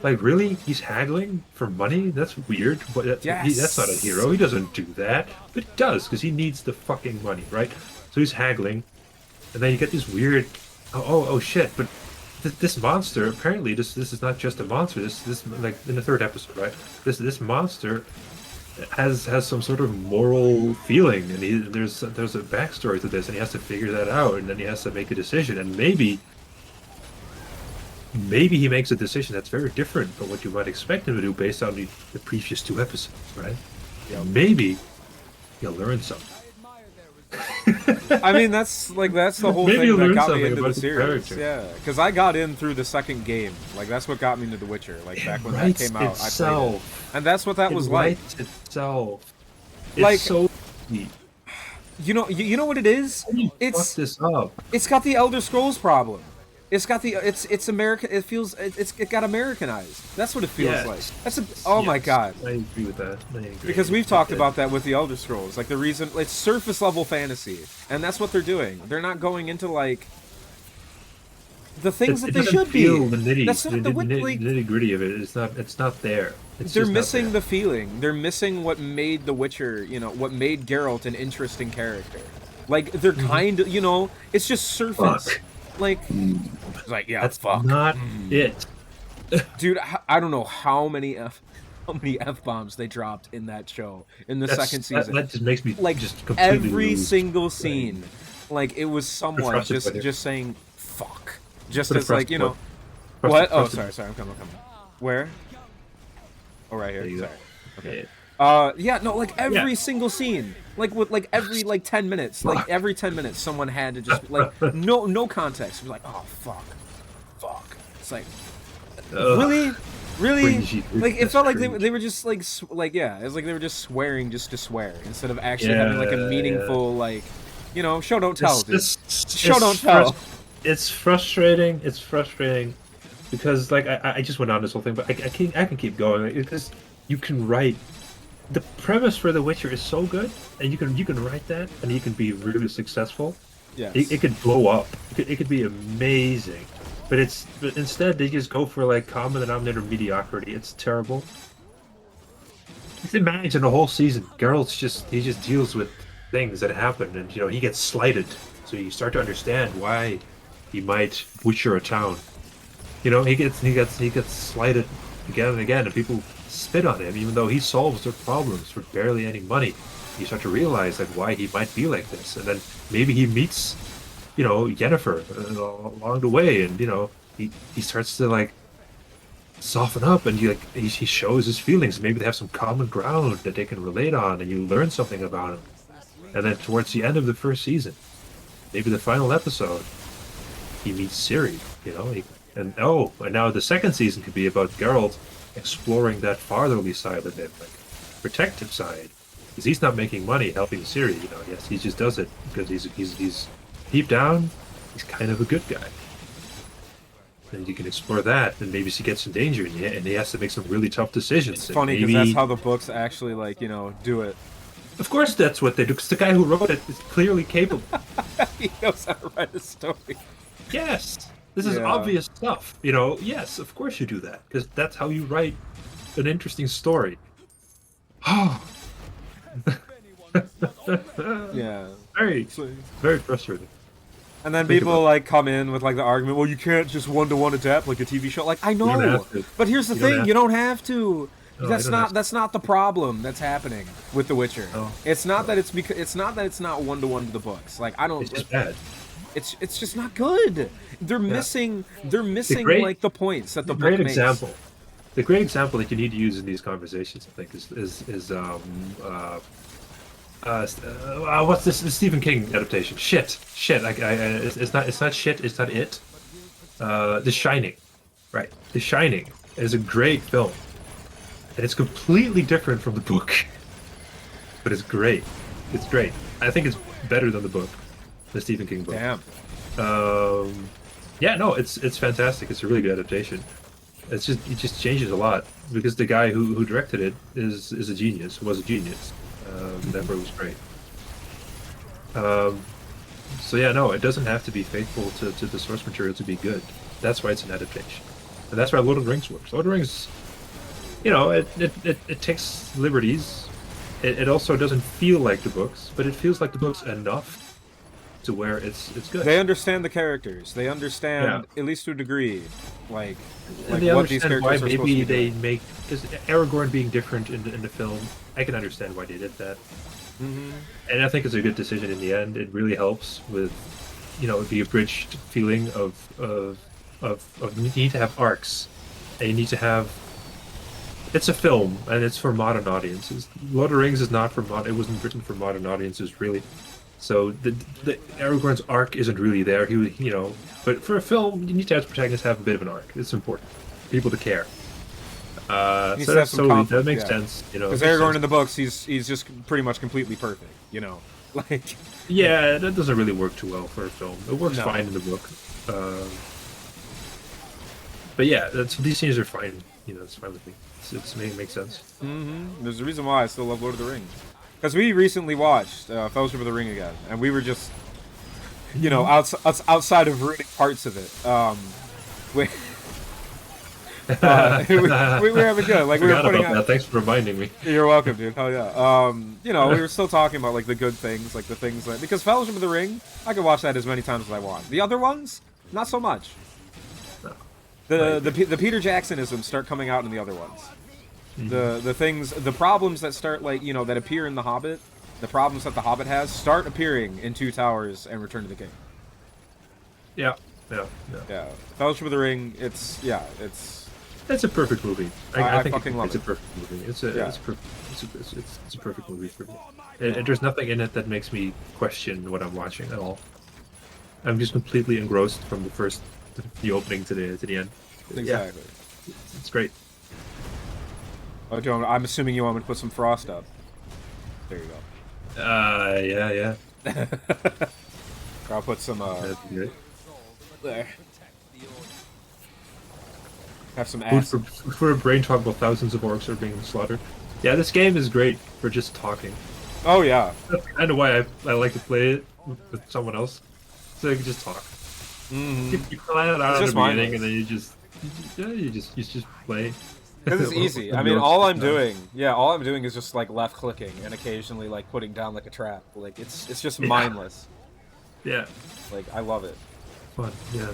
Like, really? He's haggling for money? That's weird. But that's not a hero. He doesn't do that. But he does, because he needs the fucking money, right? So he's haggling. And then you get these weird... Oh shit, but this monster, apparently, this is not just a monster. This like, in the third episode, right? This monster has some sort of moral feeling, and there's a backstory to this, and he has to figure that out, and then he has to make a decision, and maybe he makes a decision that's very different from what you might expect him to do based on the previous two episodes, right? Yeah, maybe he'll learn something. I mean, that's the whole Maybe thing you'll that learn got me something into about the the series. character. Yeah, because I got in through the second game. Like that's what got me into The Witcher. Like back when that writes came out, I played it, itself. and that's what that was It like. writes itself. Like- It's so neat. You know what it is? How do you fuck this up? It's got the Elder Scrolls problem. It's got it's American. It got Americanized. That's what it feels Yes. like. Oh my Yes, god. I agree with that. I agree. Because we've talked Okay. about that with the Elder Scrolls. Like the reason it's surface level fantasy, and that's what they're doing. They're not going into like the things that It they doesn't should feel be. The nitty, That's not the like, nitty gritty of it. It's not there. they're missing the feeling. They're missing what made The Witcher. What made Geralt an interesting character. Like they're kind of it's just surface. Fuck. Like it's like yeah, That's fuck. not it. Dude, I don't know how many F bombs they dropped in that show in the second season. That just makes me Like just completely every lose. single scene, like it was someone Frustrated by it. just saying fuck, just Put a as like frust- what? Oh, frusted- sorry, I'm coming. Where? Oh, right There here. you go. Sorry. Yeah. Yeah, no, like every Yeah. single scene, like with like every 10 minutes, like every 10 minutes, someone had to just like no context. It was like, oh fuck. It's like really. Cringy. Like it That's felt like cringe. they were just like it was like they were just swearing just to swear instead of actually having like a meaningful like show don't tell. Dude. Show don't tell. It's frustrating. It's frustrating because like I just went on this whole thing, but I can keep going because you can write. The premise for The Witcher is so good, and you can write that, and you can be really successful. Yes. It could blow up. It could be amazing. But instead they just go for like common denominator mediocrity. It's terrible. Just imagine a whole season. Geralt's he just deals with things that happen, and he gets slighted. So you start to understand why he might butcher a town. He gets slighted again and again, and people spit on him, even though he solves their problems for barely any money. You start to realize like why he might be like this, and then maybe he meets, Yennefer along the way, and he starts to like soften up, and he shows his feelings. Maybe they have some common ground that they can relate on, and you learn something about him. And then towards the end of the first season, maybe the final episode, he meets Ciri, and now the second season could be about Geralt exploring that fatherly side of him, like protective side, because he's not making money helping Ciri. Yes, he just does it because he's deep down, he's kind of a good guy. And you can explore that, and maybe she gets in danger, and he has to make some really tough decisions. It's funny because that's how the books actually, do it. Of course, that's what they do. Because the guy who wrote it is clearly capable. He knows how to write a story. Yes, this is obvious stuff. Yes, of course you do that because that's how you write an interesting story. Oh, Yeah. very, very frustrating. And then people come in with the argument, well, you can't just one-to-one adapt like a TV show. I know, but here's the thing: you don't have to. No, that's not the problem that's happening with The Witcher. No. It's not that it's not that it's not one-to-one to the books. I don't. It's just bad. It's just not good. They're missing the points that the book makes. Example. The great example that you need to use in these conversations, I think, is what's this? The Stephen King adaptation? Shit. It's not shit. It's not it. The Shining, right? The Shining is a great film, and it's completely different from the book, but it's great. It's great. I think it's better than the book, the Stephen King book. Damn. Yeah, no, it's fantastic. It's a really good adaptation. It just changes a lot because the guy who directed it is a genius. Was a genius. Therefore, it was great. So yeah, no, it doesn't have to be faithful to the source material to be good. That's why it's an adaptation, and that's why Lord of the Rings works. Lord of the Rings, it takes liberties. It also doesn't feel like the books, but it feels like the books enough to where it's good. They understand the characters. They understand, at least to a degree, and they what these understand characters why are supposed to maybe be they doing. make, because Aragorn being different in the film, I can understand why they did that. Mm-hmm. And I think it's a good decision in the end. It really helps with, the abridged feeling of you need to have arcs, and you need to have. It's a film, and it's for modern audiences. Lord of the Rings is not for It wasn't written for modern audiences, really. So the Aragorn's arc isn't really there. But for a film, you need to have the protagonist have a bit of an arc. It's important. People to care. So that makes sense. Because Aragorn in the books, he's just pretty much completely perfect. Yeah, that doesn't really work too well for a film. It works fine in the book. But yeah, these scenes are fine. It's fine with me. It makes sense. Mm-hmm. There's a reason why I still love Lord of the Rings. Because we recently watched Fellowship of the Ring again, and we were just, outside of ruining parts of it, we were having good. We were putting out. That. Thanks for reminding me. You're welcome, dude. Hell yeah. We were still talking about the good things, the things that, because Fellowship of the Ring, I could watch that as many times as I want. The other ones, not so much. No. The Peter Jacksonisms start coming out in the other ones. Mm-hmm. The problems that start that appear in The Hobbit, the problems that The Hobbit has start appearing in Two Towers and Return of the King. Yeah. Fellowship of the Ring, it's a perfect movie. I think fucking love it's a perfect movie. It's a perfect movie for me. And there's nothing in it that makes me question what I'm watching at all. I'm just completely engrossed from the opening to the end. Exactly. Yeah, it's great. Oh, I'm assuming you want me to put some frost up. There you go. Yeah. I'll put some. That'd be good. There. Have some Food acid. for a brain talk while thousands of orcs are being slaughtered. Yeah, this game is great for just talking. Oh yeah. That's kind of why I like to play it with someone else, so you can just talk. Mm-hmm. You plan it out at the beginning, and then you just play. Because it's easy. I mean, all I'm doing is just left clicking and occasionally putting down a trap. It's just mindless. Yeah. I love it. Fun. Yeah.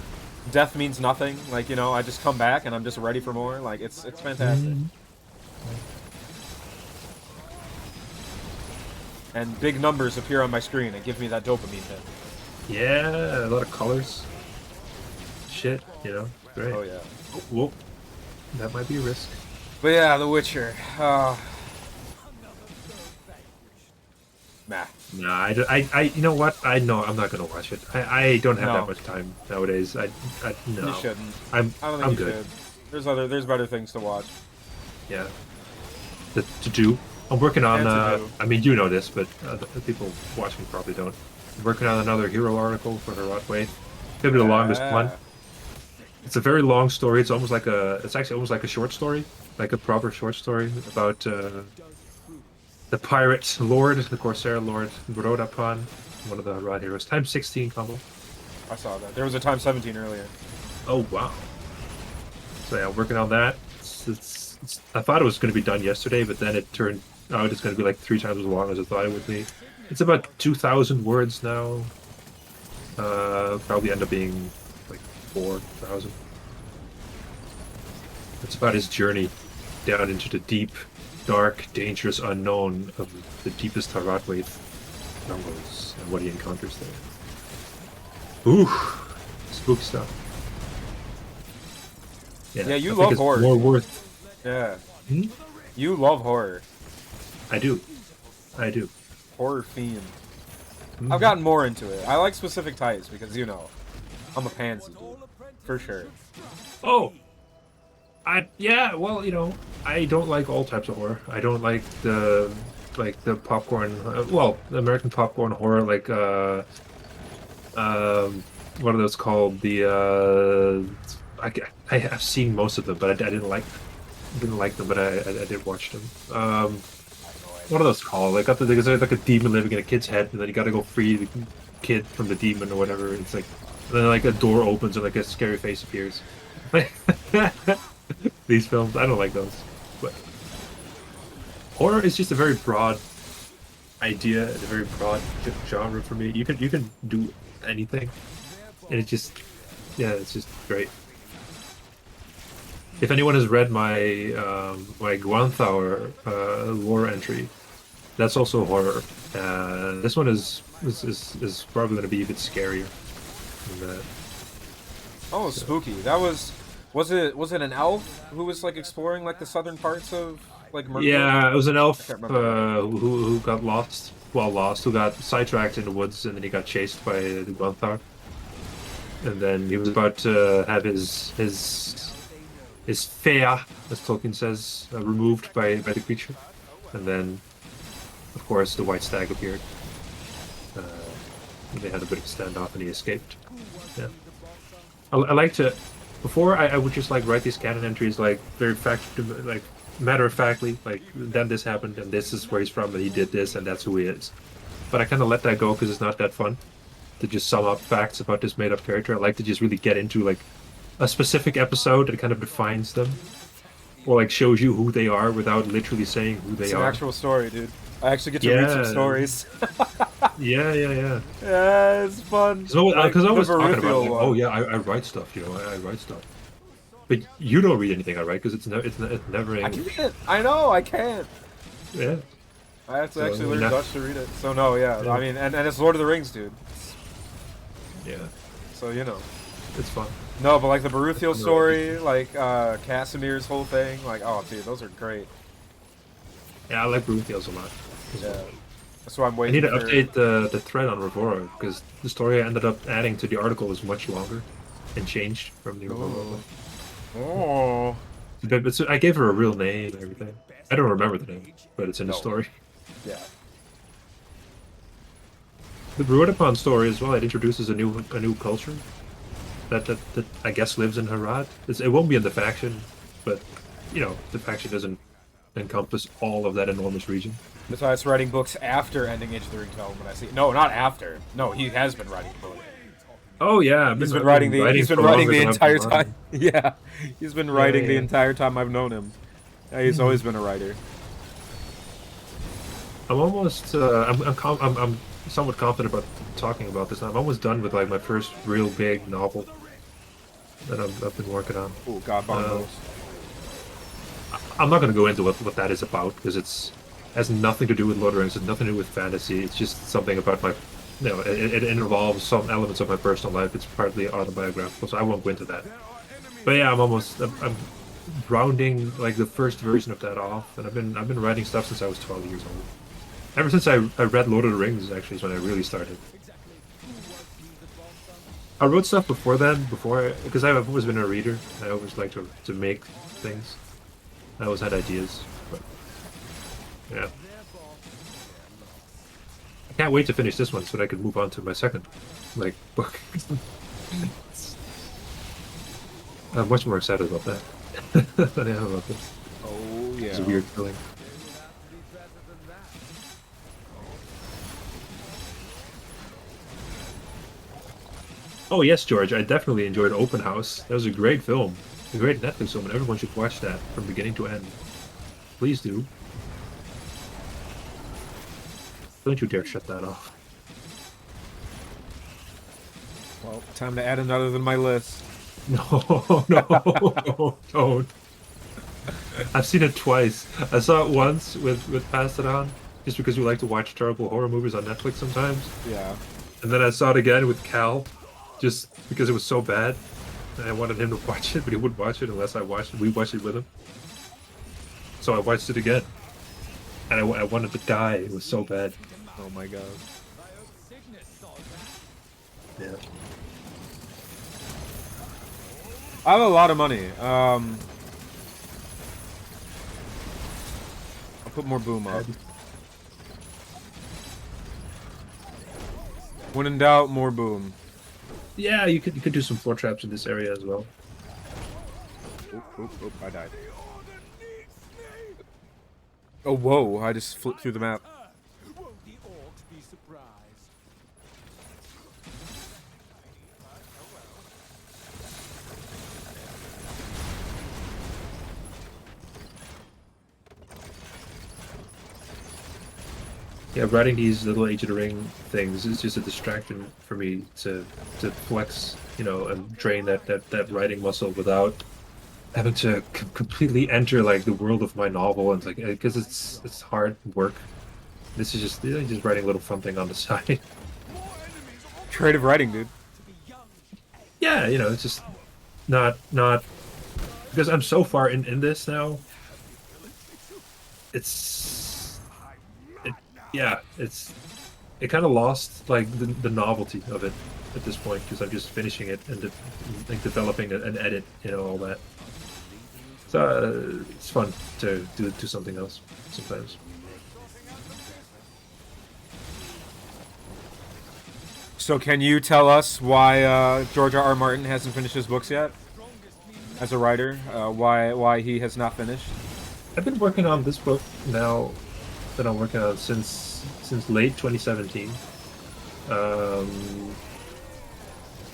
Death means nothing. I just come back and I'm just ready for more. It's fantastic. And big numbers appear on my screen and give me that dopamine hit. Yeah, a lot of colors. Shit, you know, great. Oh yeah. Oh, whoa, that might be a risk. But yeah, The Witcher. Nah. Nah, you know what? I know I'm not gonna watch it. I don't have No. that much time nowadays. No. You shouldn't. I'm I don't think I'm you good. should. There's better things to watch. Yeah. To do. I'm working on. And to do. I mean, you know this, but the people watching probably don't. I'm working on another hero article for Herod Wait. Maybe the longest one. It's a very long story. It's almost like a. It's actually almost like a short story, like a proper short story about the pirate lord, the corsair lord, Rodapan, one of the Herod heroes. Time 16 combo. I saw that. There was a time 17 earlier. Oh wow. So yeah, working on that. I thought it was going to be done yesterday, but then it turned out it's going to be like 3 times as long as I thought it would be. It's about 2,000 words now. Probably end up being like 4,000. It's about his journey down into the deep, dark, dangerous unknown of the deepest Taratwave jungles and what he encounters there. Ooh, spooky stuff. Yeah, you I think love it's horror. more worth. Yeah. Hmm? You love horror. I do. Horror fiend. Mhm. I've gotten more into it. I like specific types because, you know, I'm a pansy, dude. For sure. Oh, yeah. Well, you know, I don't like all types of horror. I don't like the popcorn. Well, the American popcorn horror, like what are those called? The I have seen most of them, but I didn't like them, but I did watch them. What are those called? Like, there's like a demon living in a kid's head, and then you got to go free the kid from the demon or whatever. It's like, and then like a door opens and like a scary face appears. These films, I don't like those. But horror is just a very broad idea, a very broad genre for me. You can do anything, and it just, yeah, it's just great. If anyone has read my my Guanthour lore entry, that's also horror. This one is probably going to be a bit scarier than that. Oh, spooky. That was it an elf who was like exploring like the southern parts of like Mercury? Yeah, it was an elf I can't remember. who got lost. Well, who got sidetracked in the woods, and then he got chased by the Guanthour. And then he was about to have his fea, as Tolkien says, removed by the creature. And then, of course, the white stag appeared. They had a bit of a standoff, and he escaped. Yeah, I like to. Before, I would just like write these canon entries like very matter of factly, like then this happened, and this is where he's from, and he did this, and that's who he is. But I kind of let that go because it's not that fun to just sum up facts about this made-up character. I like to just really get into like a specific episode that kind of defines them, or like shows you who they are without literally saying who they It's are. an actual story, dude. I actually get to read some stories. Yeah. Yeah, it's fun. Because I was the talking about, Veruthiel like, one. oh yeah, I write stuff, you know, I write stuff. But you don't read anything I write because it's never. I can read it. I know, I can't. Yeah. I have to So, actually learn no. Dutch to read it. So no, yeah. Yeah. I mean, and it's Lord of the Rings, dude. Yeah. So you know. It's fun. No, but like the Baruthiel story, like Casimir's whole thing, like oh dude, those are great. Yeah, I like Runefields a lot. Yeah. That's why I'm I waiting need to for... update the thread on Revora because the story I ended up adding to the article was much longer and changed from the Revora. Oh. But I gave her a real name and everything. I don't remember the name, but it's in the No. story. Yeah. The Ruidapan story as well. It introduces a new culture that I guess lives in Harad. It won't be in the faction, but you know the faction doesn't encompass all of that enormous region. Besides writing books after ending Age of the Ring Development, I see. No, not after. No, he has been writing books. Oh yeah, He's been writing the entire time. Yeah, he's been writing the yeah. entire time I've known him. Yeah, he's always been a writer. I'm almost. I'm somewhat confident about talking about this. I'm almost done with like my first real big novel that I've been working on. Oh God, bongos. I'm not going to go into what that is about because has nothing to do with Lord of the Rings. It's nothing to do with fantasy. It's just something about my, it involves some elements of my personal life. It's partly autobiographical, so I won't go into that. But yeah, I'm rounding like the first version of that off, and I've been writing stuff since I was 12 years old. Ever since I read Lord of the Rings, actually, is when I really started. I wrote stuff before then, because I've always been a reader. I always like to make things. I always had ideas, but yeah. I can't wait to finish this one so that I can move on to my second, like, book. I'm much more excited about that than I am about this. Oh yeah. It's a weird feeling. Oh yes, George, I definitely enjoyed Open House. That was a great film. A great Netflix film, and everyone should watch that from beginning to end. Please do. Don't you dare shut that off. Well, time to add another to my list. No, no, don't. I've seen it twice. I saw it once with Pass It On, just because we like to watch terrible horror movies on Netflix sometimes. Yeah. And then I saw it again with Cal, just because it was so bad. And I wanted him to watch it, but he wouldn't watch it unless we watched it with him. So I watched it again. And I wanted to die. It was so bad. Oh my god. Yeah. I have a lot of money. I'll put more boom up. When in doubt, more boom. Yeah, you could do some floor traps in this area as well. Oh, I died. Oh, whoa, I just flipped through the map. Won't the orcs be surprised? Yeah, writing these little Age of the Ring things is just a distraction for me to flex, and train that writing muscle without having to completely enter like the world of my novel, and like because it's hard work. This is just writing a little fun thing on the side. Creative writing, dude. Yeah, it's just not because I'm so far in this now. It kind of lost like the novelty of it at this point because I'm just finishing it and like developing an edit, all that. So it's fun to do something else sometimes. So can you tell us why George R. Martin hasn't finished his books yet? As a writer, why he has not finished? I've been working on this book now that I'm working on since late 2017. I've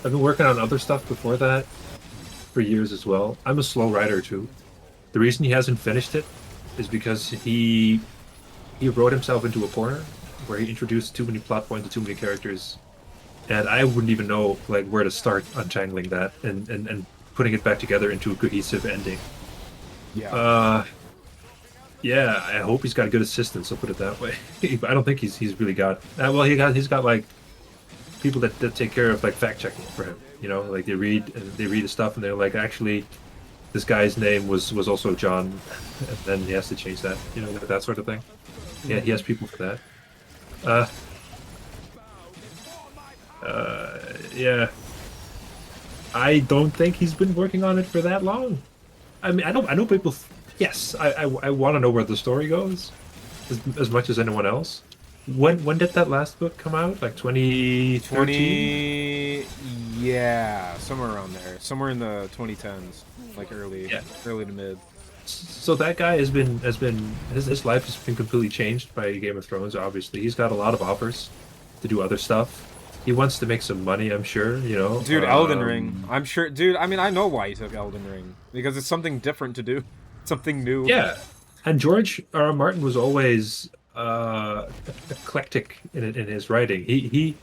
been working on other stuff before that for years as well. I'm a slow writer too. The reason he hasn't finished it is because he wrote himself into a corner where he introduced too many plot points and too many characters, and I wouldn't even know like where to start untangling that and putting it back together into a cohesive ending. Yeah. Yeah, I hope he's got good assistants. I'll put it that way. I don't think he's really got. Well, he's got like people that take care of like fact checking for him. Like they read the stuff and they're like, actually, this guy's name was also John, and then he has to change that. That sort of thing. Yeah, he has people for that. Yeah. I don't think he's been working on it for that long. I mean, I know people. Yes, I want to know where the story goes, as much as anyone else. When did that last book come out? Like 2013? Yeah, somewhere around there. Somewhere in the 2010s, like early to mid. So that guy has been his life has been completely changed by Game of Thrones. Obviously, he's got a lot of offers to do other stuff. He wants to make some money, I'm sure. Dude, Elden Ring. I'm sure, dude. I mean, I know why he took Elden Ring because it's something different to do. Something new. Yeah, and George R. R. Martin was always eclectic in his writing. He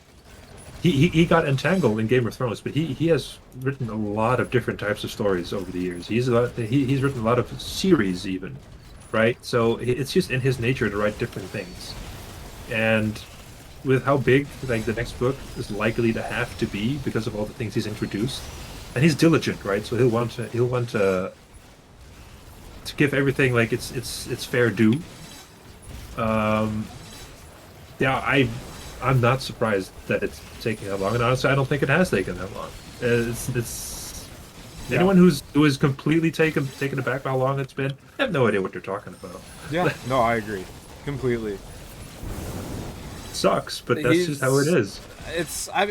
he got entangled in Game of Thrones, but he has written a lot of different types of stories over the years. He's written a lot of series even, right? So it's just in his nature to write different things, and with how big like the next book is likely to have to be because of all the things he's introduced, and he's diligent, right? So he'll want to give everything like it's fair due. Yeah, I'm not surprised that it's taking that long, and honestly, I don't think it has taken that long. It's anyone who is completely taken aback by how long it's been. I have no idea what they're talking about. Yeah, no, I agree completely. Sucks, but that's just how it is. Do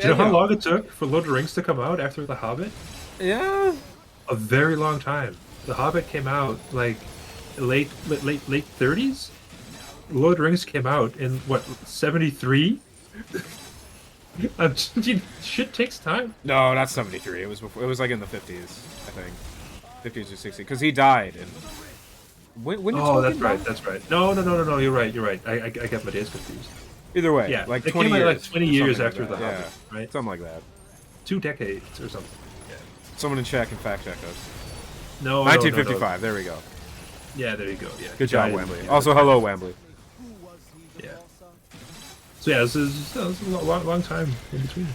you know how long it took for Lord of the Rings to come out after The Hobbit? Yeah, A very long time. The Hobbit came out like late 30s. Lord of the Rings came out in what 73. Shit takes time. no, not 73. It was before. It was like in the 50s, I think, 50s or 60s, because he died. And when did Oh, that's Tolkien right. die? That's right. No. You're right. I get my days confused. Either way, Yeah, like it 20 came out years, like 20 or years something after like The that. Hobbit, Yeah, right? something like that. 2 decades or something. Yeah. Someone in chat can fact check us. No. 1955. There we go. Yeah, there you go. Yeah. Good job, Yeah, Wembley. yeah. Also, hello, Wembley. Yeah. So yeah, this is a long time in between.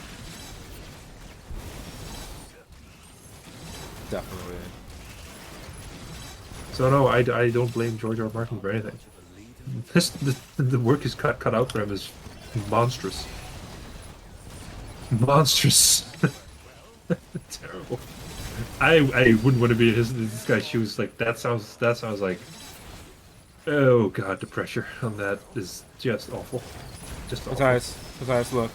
Definitely. So no, I don't blame George R. R. Martin for anything. The work is cut out for him is monstrous. Monstrous. Terrible. I wouldn't want to be in this guy's shoes. Like that sounds like, oh god, the pressure on that is just awful. Just awful. Matthias, look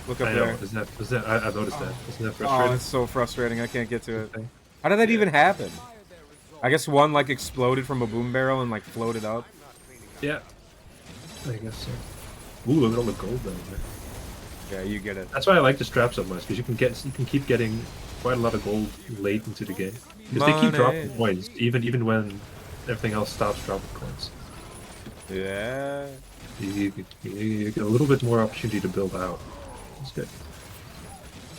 up I know. there. Isn't that? I've noticed that. Isn't that Oh, frustrating? it's so frustrating. I can't get to it. How did that even happen? I guess one like exploded from a boom barrel and like floated up. Yeah. I guess so. Ooh, look at all the gold down there. Yeah, you get it. That's why I like the strap so much, because you can keep getting quite a lot of gold late into the game. Because they keep dropping coins, even when everything else stops dropping coins. Yeah. You get a little bit more opportunity to build out. It's good.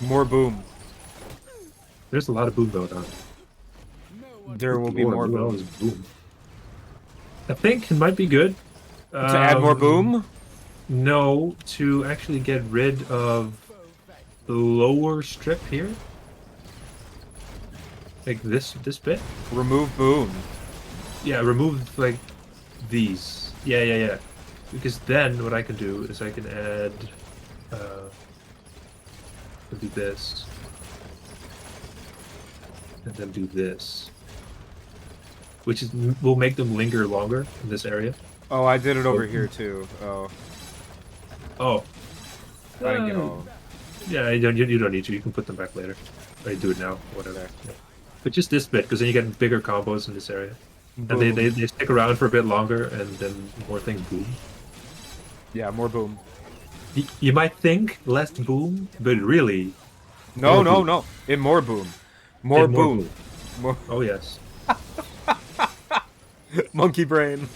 More boom. There's a lot of boom going on. There will be more boom. Boom. I think it might be good. To add more boom? No, to actually get rid of the lower strip here. Like this bit. Remove boom. Yeah, remove like these. Yeah. Because then what I can do is I can add do this. And then do this. Which will make them linger longer in this area. Oh, I did it over here too. Oh. Oh. I didn't get all. Yeah, you don't need to. You can put them back later. Or you do it now, whatever. Yeah. But just this bit, because then you get bigger combos in this area. Boom. And they stick around for a bit longer, and then more things boom. Yeah, more boom. You might think less boom, but really... No. boom. More boom. More And boom. More. Oh, yes. Monkey brain.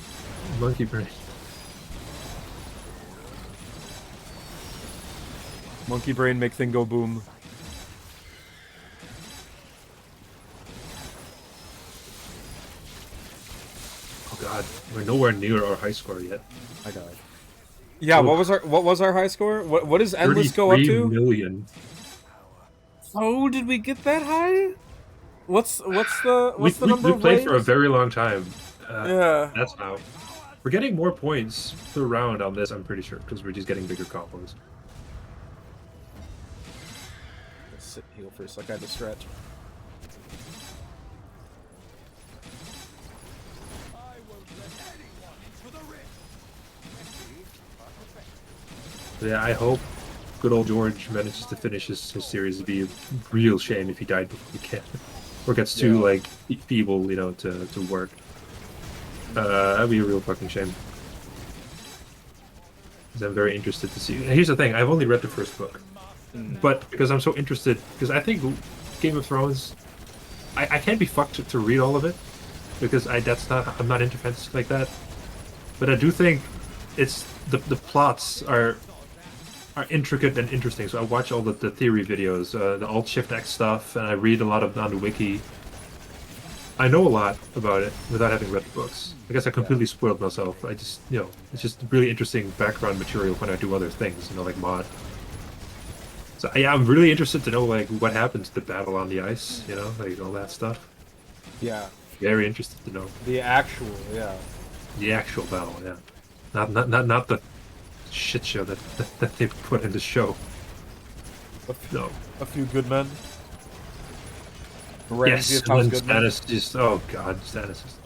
Monkey brain. Monkey brain make thing go boom. Oh god, we're nowhere near our high score yet. I died. Yeah, what was our high score? What does endless go up 33 to? million. Oh, did we get that high? What's the number we of played for a waves? very long time. Yeah. That's how. We're getting more points per round on this, I'm pretty sure, because we're just getting bigger combos. Let's sit heal for a sec. I had to stretch. Yeah, I hope good old George manages to finish his series. It'd be a real shame if he died before he can. Or gets too, like, feeble, you know, to work. That'd be a real fucking shame. Because I'm very interested to see. And here's the thing, I've only read the first book. But because I'm so interested, because I think Game of Thrones, I can't be fucked to read all of it. Because I'm not into fantasy like that. But I do think it's, the plots are are intricate and interesting. So I watch all the theory videos, the Alt-Shift-X stuff, and I read a lot on the wiki. I know a lot about it without having read the books. I guess I completely spoiled myself. I just, it's just really interesting background material when I do other things, like mod. So yeah, I'm really interested to know like what happened to the battle on the ice, like all that stuff. Yeah. Very interested to know The actual, yeah. the actual battle. Yeah, not the shit show that they put in the show. No. A few good men. Yes, and then Stannis just, oh god, Stannis is,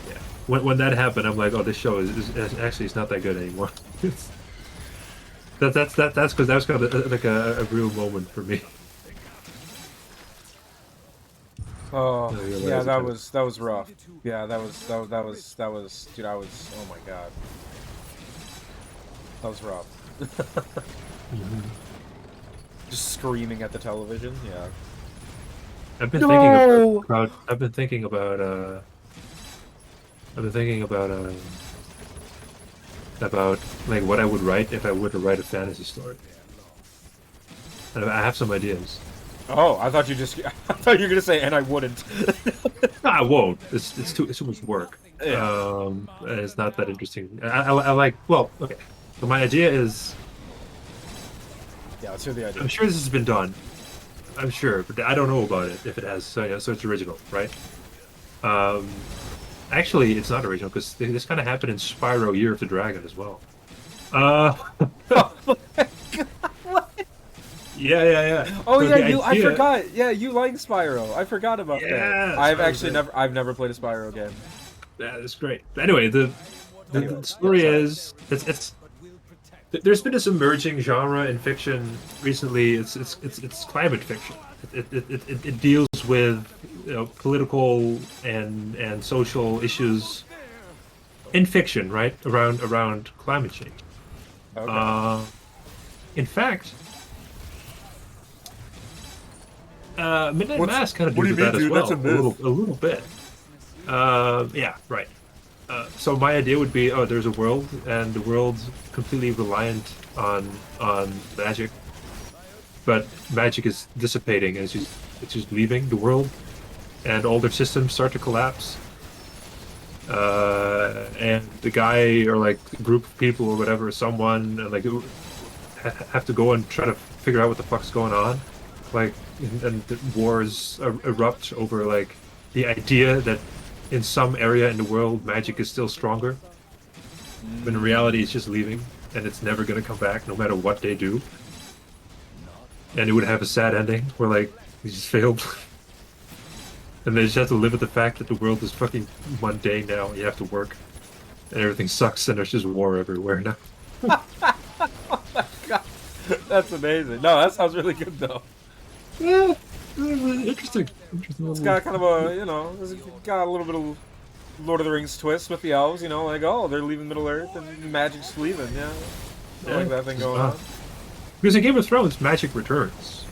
yeah. When that happened, I'm like, oh, this show is actually it's not that good anymore. that's because that was kind of like a real moment for me. Oh yeah, that was rough. Yeah, that was dude. Oh my god, that was rough. Just screaming at the television. Yeah. I've been thinking about like what I would write if I were to write a fantasy story. And I have some ideas. Oh, I thought you were gonna say, and I wouldn't. I won't. It's too much work. Yeah. And it's not that interesting. I like. Well, okay. So my idea is. Yeah, let's hear the idea. I'm sure this has been done. I'm sure, but I don't know about it if it has. So yeah, so it's original, right? Actually, it's not original because this kind of happened in Spyro: Year of the Dragon as well. Yeah. Oh so yeah, I forgot. Yeah, you like Spyro. I forgot about that. I've never played a Spyro game. Yeah, that's great. But anyway, the story is there's been this emerging genre in fiction recently. It's climate fiction. It deals with political and social issues in fiction, right? Around climate change. Okay. In fact, Midnight Mass kind of deals with that as well. A little bit. Yeah, right. So my idea would be, there's a world, and the world's completely reliant on magic, but magic is dissipating, and it's just leaving the world, and all their systems start to collapse. And the guy or like group of people or whatever, someone like have to go and try to figure out what the fuck's going on, like, and the wars erupt over like the idea that in some area in the world magic is still stronger, but in reality it's just leaving and it's never going to come back no matter what they do, and it would have a sad ending where like he just failed. And they just have to live with the fact that the world is fucking mundane now. You have to work, and everything sucks, and there's just war everywhere now. Oh my god, that's amazing. No, that sounds really good though. Yeah, interesting. It's got kind of a, it's got a little bit of Lord of the Rings twist with the elves. Like, oh, they're leaving Middle Earth and magic's leaving. Yeah, I like that thing going on. Because in Game of Thrones, magic returns,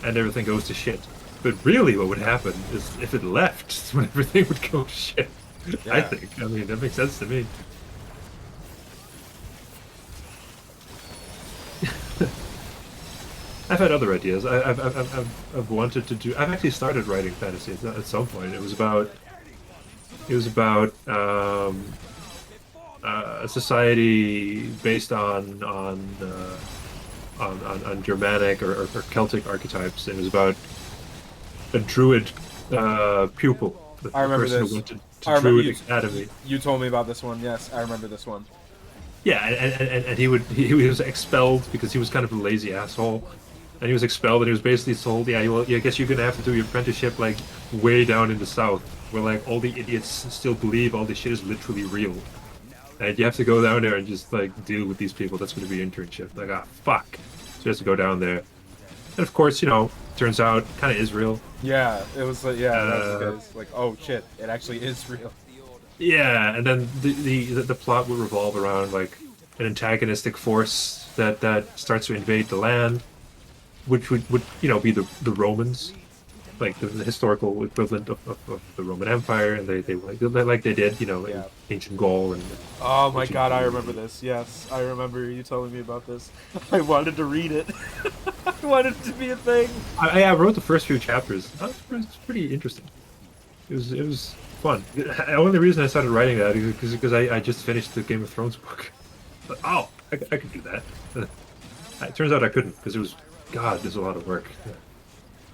and everything goes to shit. But really what would happen is if it left, when everything would go to shit. Yeah. I think. I mean, that makes sense to me. I've had other ideas. I've wanted to do... I've actually started writing fantasy at some point. It was about a society based on Germanic or Celtic archetypes. It was about a Druid pupil. I remember person this. Who went to Druid Academy. You told me about this one. Yes, I remember this one. Yeah, and he was expelled because he was kind of a lazy asshole, and he was expelled, and he was basically told, yeah, well, I guess you're gonna have to do your apprenticeship like way down in the south, where like all the idiots still believe all this shit is literally real, and you have to go down there and just like deal with these people. That's gonna be your internship. Like, fuck. So he has to go down there, and of course, turns out kind of is real. Yeah, it was like, that's like, oh shit, it actually is real. Yeah, and then the plot would revolve around like an antagonistic force that starts to invade the land, which would be the Romans, like the historical equivalent of the Roman Empire, and they like they did, in Yeah. ancient Gaul and. Oh my ancient god, I Greece. remember this. Yes, I remember you telling me about this. I wanted to read it. I wanted it to be a thing. I wrote the first few chapters. It's pretty interesting. It was fun. The only reason I started writing that is because I just finished the Game of Thrones book. But, oh, I could do that. It turns out I couldn't because it was, God, there's a lot of work.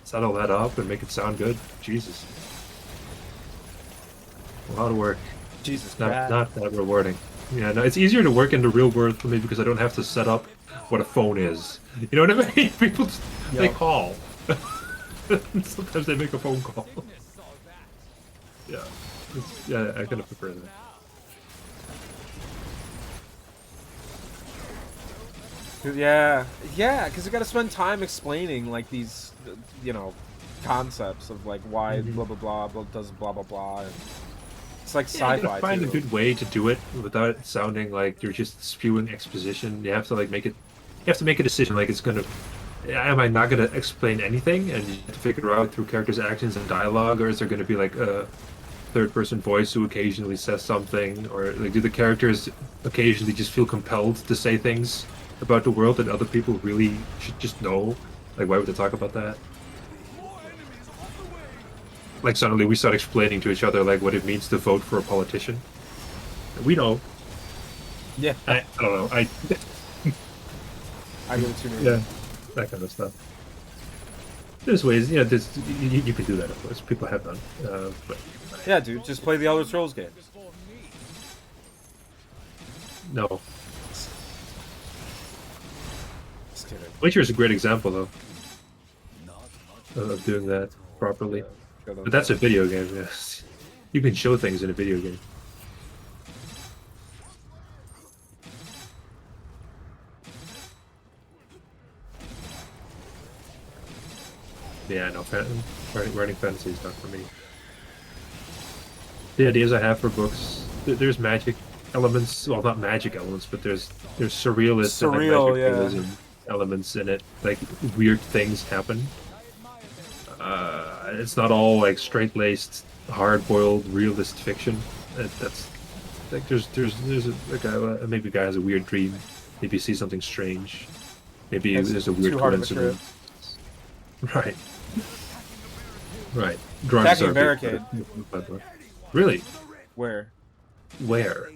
Set all that up and make it sound good. Jesus. A lot of work. Jesus Not Christ. not that rewarding. Yeah, no, it's easier to work in the real world for me because I don't have to set up what a phone is. You know what I mean? People just, they Yep. call. Sometimes they make a phone call. Yeah, yeah, I kind of prefer that. Yeah, because you got to spend time explaining like these, concepts of like why blah blah blah does blah blah blah. And it's like Yeah, you sci-fi gotta find too. a good way to do it without it sounding like you're just spewing exposition. You have to like make it. You have to make a decision. Like it's gonna. Am I not gonna explain anything, and you have to figure out through characters' actions and dialogue, or is there gonna be like a third-person voice who occasionally says something, or like do the characters occasionally just feel compelled to say things about the world that other people really should just know? Like, why would they talk about that? Like suddenly we start explaining to each other like what it means to vote for a politician. We know. Yeah, I don't know. I get what you mean. Yeah, that kind of stuff. There's ways, there's, you can do that, of course. People have done. But Yeah, dude, just play the Elder Scrolls game. no. Just kidding. Witcher is a great example, though, of doing that properly. But that's a video game, yes. You can show things in a video game. Yeah, no, writing fantasy is not for me. The ideas I have for books, there's magic elements, well, not magic elements, but there's surrealist and Surreal, like, magic yeah. realism elements in it. Like, weird things happen. It's not all like straight-laced, hard-boiled realist fiction. That's like there's a guy, maybe a guy has a weird dream, maybe he sees something strange, maybe That's there's a weird too hard of a coincidence. Right. Right. Drugs Attacking are barricade. Really? Where? Where?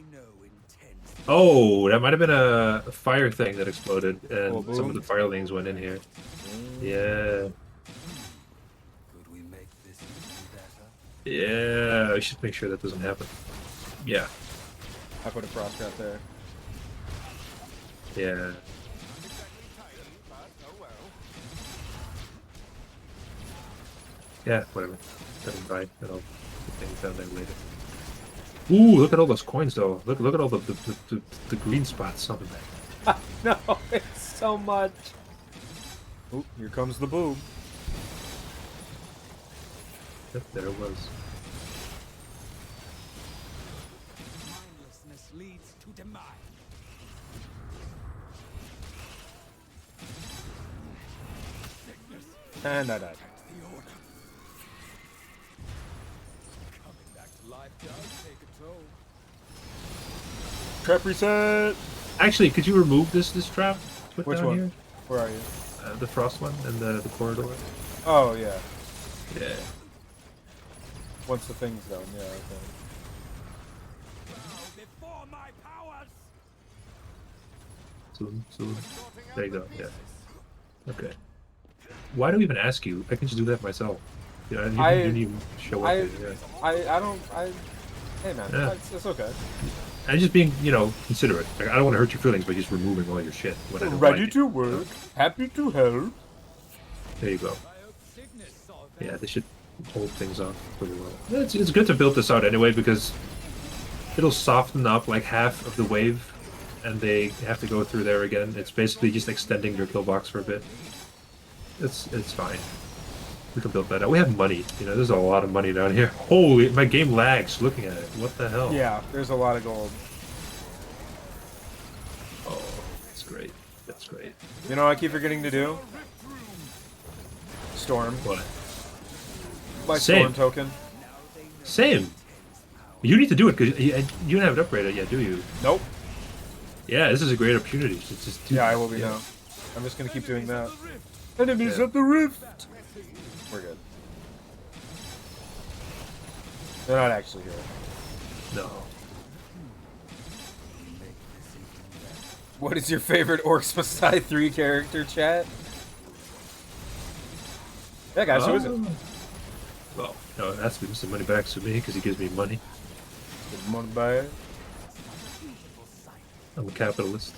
Oh, that might have been a fire thing that exploded, and Oh, some of boom. the firelings went in here. Yeah. Could we make this better? Yeah, I should make sure that doesn't happen. Yeah. I put a frost trap there. Yeah. Yeah, whatever. Doesn't die. I'll put things down there later. Ooh, look at all those coins, though. Look at all the green spots on the back. No, it's so much. Oop, here comes the boom. Yep, there it was. Mindlessness leads to demise. And I died. The order. Coming back to life does take a toll. Trap reset. Actually, could you remove this trap? Put Which down one? Here? Where are you? The frost one and the corridor. Oh yeah. Yeah. Once the thing's done, yeah. Okay. Bow before my powers. Soon. There you go. Yeah. Okay. Why do we even ask you? I can just do that myself. Yeah, you didn't even show up. I Here, I hey man, Yeah. it's okay. I'm just being, considerate. Like, I don't want to hurt your feelings by just removing all your shit when I don't Ready like it. to work, happy to help. There you go. I hope Cygnus saw that. Yeah, they should hold things off pretty well. Yeah, it's good to build this out anyway because it'll soften up like half of the wave, and they have to go through there again. It's basically just extending your kill box for a bit. It's fine. We can build that out. We have money. There's a lot of money down here. Holy, my game lags looking at it. What the hell? Yeah, there's a lot of gold. Oh, that's great. That's great. You know what I keep forgetting to do? Storm. What? My Same. storm token. Same. You need to do it because you don't have it upgraded yet, do you? Nope. Yeah, this is a great opportunity to just do Yeah, I that. will be Yeah. now. I'm just gonna keep doing that. Enemies Yeah. at the rift. We're good. They're not actually here. No. What is your favorite Orcs Beside 3 character, chat? Yeah, guys, who is it? Well, no, it has to be Mr. Moneybags to me because he gives me money. Money bag. I'm a capitalist.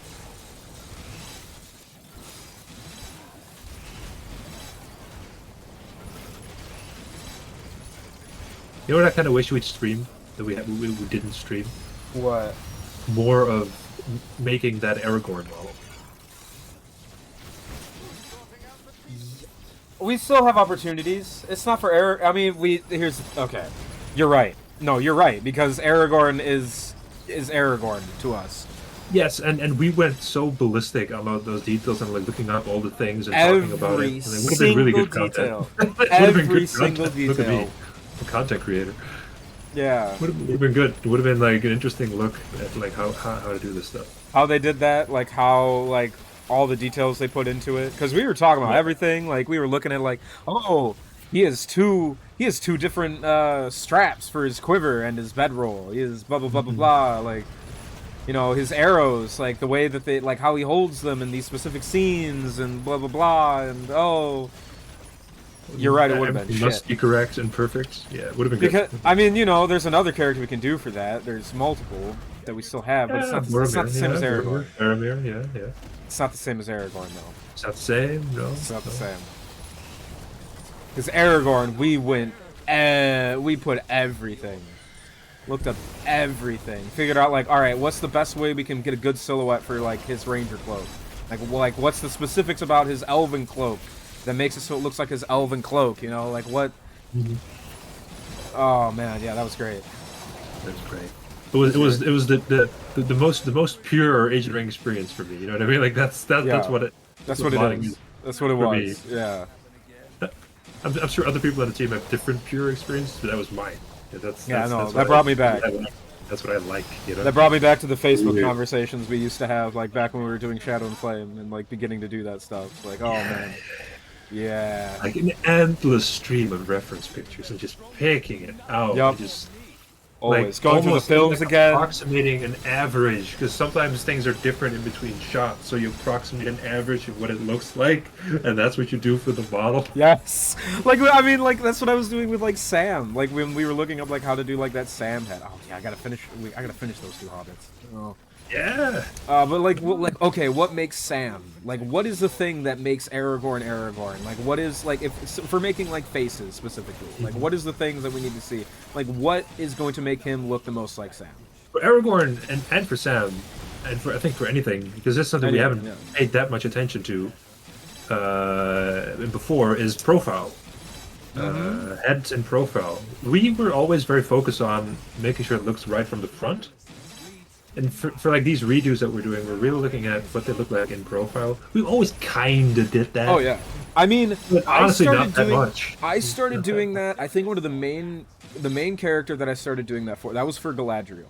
You know what I kind of wish we'd stream that we didn't stream? What? More of making that Aragorn model. We still have opportunities. It's not for Aragorn. I mean, here's okay. You're right. No, you're right because Aragorn is Aragorn to us. Yes, and we went so ballistic on all those details and like looking up all the things and talking about it. And it would have been really good detail. content. Every single Look at me, detail. a content creator. Yeah. Would have been good. It would have been like an interesting look at like how to do this stuff. How they did that, like how like all the details they put into it. Because we were talking about everything. Like we were looking at like, oh, he has two different straps for his quiver and his bedroll. He has blah blah blah blah blah. Like, you know, his arrows, like the way that they like how he holds them in these specific scenes and blah blah blah. And oh, you're right. It would have been Everything must shit. be correct and perfect. Yeah, it would have been Because good. I mean, you know, there's another character we can do for that. There's multiple that we still have, but it's not the same as Aragorn. Boromir, yeah. It's not the same as Aragorn, though. It's not the same. No, It's not the same. Because Aragorn, we put everything. Looked up everything. Figured out, like, alright, what's the best way we can get a good silhouette for, like, his ranger cloak? Like what's the specifics about his elven cloak that makes it so it looks like his elven cloak, you know? Like, what... Oh, man, yeah, that was great. That's great. It was the most pure Age of Ring experience for me. You know what I mean? Like that's what it. That's what it modding is. That's what it for was. me. Yeah. I'm sure other people on the team have different pure experiences, but that was mine. Yeah, I know. that's That brought me back. That's what I like. You know. That brought me back to the Facebook Yeah. conversations we used to have, like back when we were doing Shadow and Flame and like beginning to do that stuff. Like, oh man, yeah. Like an endless stream of reference pictures and just picking it out. Yup. And just Always going through the almost films like again. approximating an average because sometimes things are different in between shots, so you approximate an average of what it looks like, and that's what you do for the model. Yes. Like, I mean, like that's what I was doing with like Sam. Like when we were looking up like how to do like that Sam head. Oh yeah, I gotta finish those two hobbits. Oh. Yeah. But like, okay, what makes Sam? Like, what is the thing that makes Aragorn Aragorn? Like, what is like if for making like faces specifically? Like, what is the things that we need to see? Like, what is going to make him look the most like Sam? For Aragorn and for Sam, and for I think for anything, because that's something we haven't paid that much attention to before, is profile. Heads and profile. We were always very focused on making sure it looks right from the front. And for like these redos that we're doing, we're really looking at what they look like in profile. We always kind of did that. Oh yeah, I mean, But honestly, not that much. I started doing that. I think one of the main character that I started doing that was for Galadriel.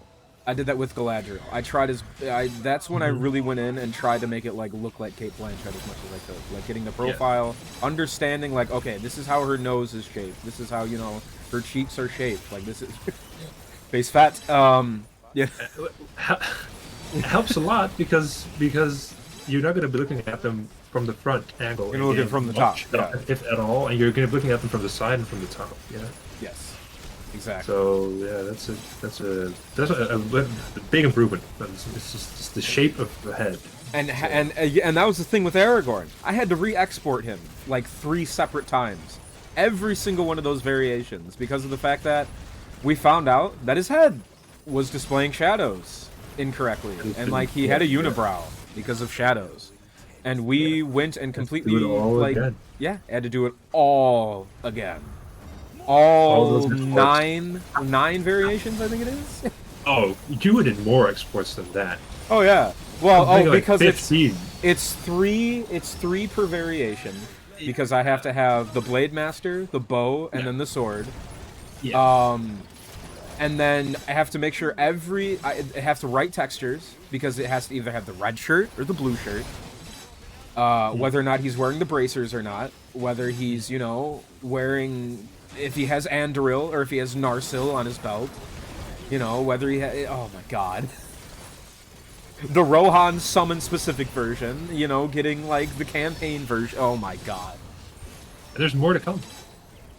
I did that with Galadriel. I tried that's when I really went in and tried to make it like look like Cate Blanchett as much as I could. Like getting the profile, understanding like, okay, this is how her nose is shaped. This is how, you know, her cheeks are shaped. Like this is face fat. Yeah. It helps a lot because you're not going to be looking at them from the front angle. You're looking from the top, yeah. If at all, and you're going to be looking at them from the side and from the top. Yeah. Yes. Exactly. So yeah, that's a big improvement. It's just the shape of the head. And that was the thing with Aragorn. I had to re-export him like 3 separate times, every single one of those variations, because of the fact that we found out that his head was displaying shadows incorrectly, and like he had a unibrow because of shadows, and we went and completely like had to do it all again. All nine variations, I think it is. Oh, you would in more exports than that. Oh yeah. Well, because it's 3 per variation. because I have to have the Blade Master, the bow, and then the sword. Yeah. And then I have to make sure I have to write textures, because it has to either have the red shirt or the blue shirt. Whether or not he's wearing the bracers or not, whether he's, you know, wearing, if he has Anduril or if he has Narsil on his belt, you know, whether he oh my god. The Rohan summon specific version, you know, getting like the campaign version, oh my god. And there's more to come.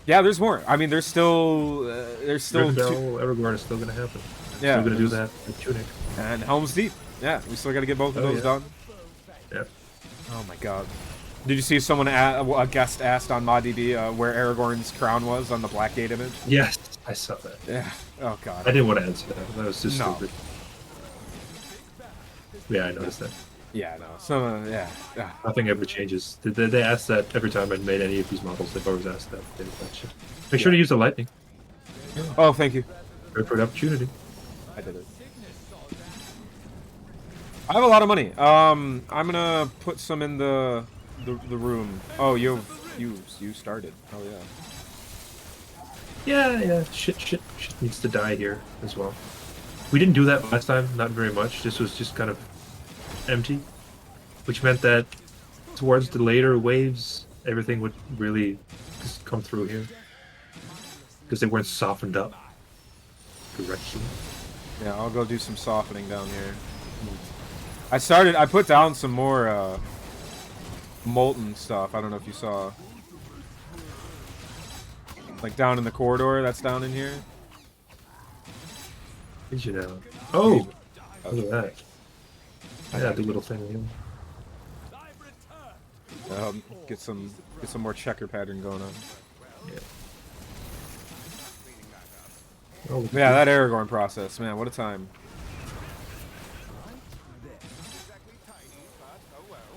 Yeah, there's more. I mean, there's still Rivendell, Aragorn is still gonna happen. Yeah, Still gonna do that with Tunic. and Helm's Deep. Yeah, we still got to get both of those done. Yeah. Oh my god. Did you see someone, a guest asked on ModDB where Aragorn's crown was on the Blackgate image? Yes, I saw that. Yeah. Oh god. I didn't want to answer that. That was just No. stupid. Yeah, I noticed that. Yeah, no. So, yeah. Nothing ever changes. They ask that every time I've made any of these models. They've always asked that. Make sure to use the lightning. Oh, thank you. Great for the opportunity. I did it. I have a lot of money. I'm gonna put some in the room. Oh, you started. Oh yeah. Yeah. Shit needs to die here as well. We didn't do that last time. Not very much. This was just kind of empty, which meant that towards the later waves, everything would really just come through here because they weren't softened up correctly. Yeah, I'll go do some softening down here. I put down some more molten stuff. I don't know if you saw. Like down in the corridor, that's down in here. Did you know? Oh! Look at that. Yeah, the little thing again. Get some more checker pattern going on. Yeah. Oh, Yeah, that Aragorn process, man, what a time.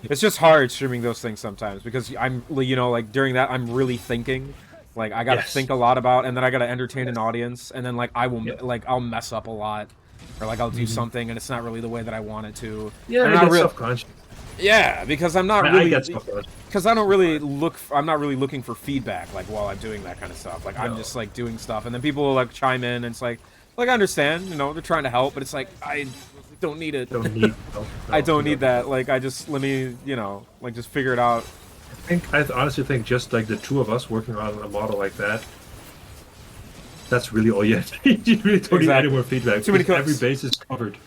It's just hard streaming those things sometimes because I'm, you know, like during that I'm really thinking, like I gotta think a lot about, and then I gotta entertain an audience, and then like I will, like I'll mess up a lot, or like I'll do something and it's not really the way that I want it to. Yeah, I'm I not get real self-conscious. Yeah, because I'm not really, I get self-conscious. because I don't really I'm not really looking for feedback like while I'm doing that kind of stuff. Like I'm just like doing stuff, and then people will like chime in, and it's like I understand, you know, they're trying to help, but it's like I don't need it. I don't need that. Like I just let me, you know, like just figure it out. I honestly think just like the two of us working on a model like that, that's really all you have. You really don't need any more feedback. Too many cooks. Every base is covered.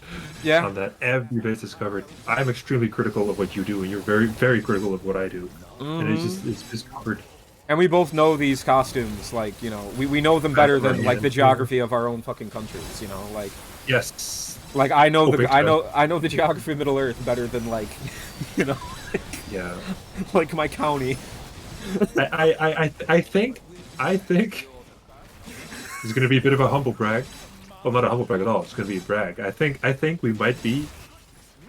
Yeah. On that, every base is covered. I'm extremely critical of what you do, and you're very, very critical of what I do. And it's just covered. And we both know these costumes, like, you know, we know them better than like the geography of our own fucking countries, you know, like. Yes. Like I know I know the geography of Middle Earth better than like, you know. Yeah. Like my county. I think it's gonna be a bit of a humble brag. Well, not a humble brag at all. It's gonna be a brag. I think we might be,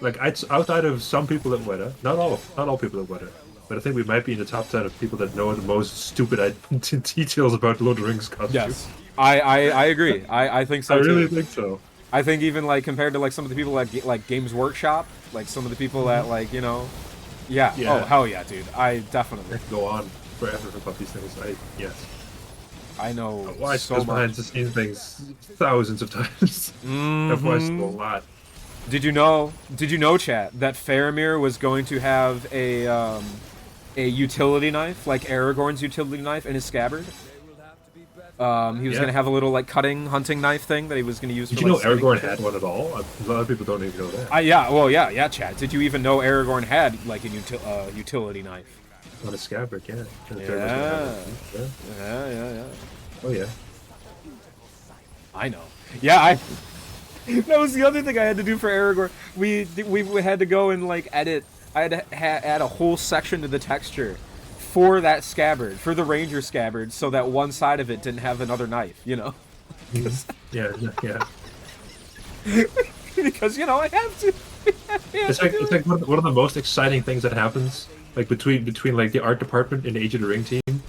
like, outside of some people at Weta, not all people at Weta, but I think we might be in the top 10 of people that know the most stupid details about Lord of the Rings costumes. Yes, I agree. I think so. I really too. think so. I think even like compared to like some of the people at like Games Workshop, like some of the people that like, you know, yeah. Oh hell yeah, dude. I definitely I could go on forever about these things. Yes. I know. I've watched so those behind the scenes things thousands of times. I've watched a lot. Did you know, chat, that Faramir was going to have a utility knife, like Aragorn's utility knife, in his scabbard? He was going to have a little like hunting knife thing that he was going to use. Did for, you like, know Aragorn had one at all? A lot of people don't even know that. Yeah, chat. Did you even know Aragorn had like a utility knife? On a scabbard, yeah. Yeah. Oh yeah. I know. Yeah, that was the other thing I had to do for Aragorn. We had to go and like edit. I had to add a whole section to the texture for that scabbard, for the ranger scabbard, so that one side of it didn't have another knife. You know. Yeah. Because you know I have to. It's like one of the most exciting things that happens, like between like the art department and the Age of the Ring team,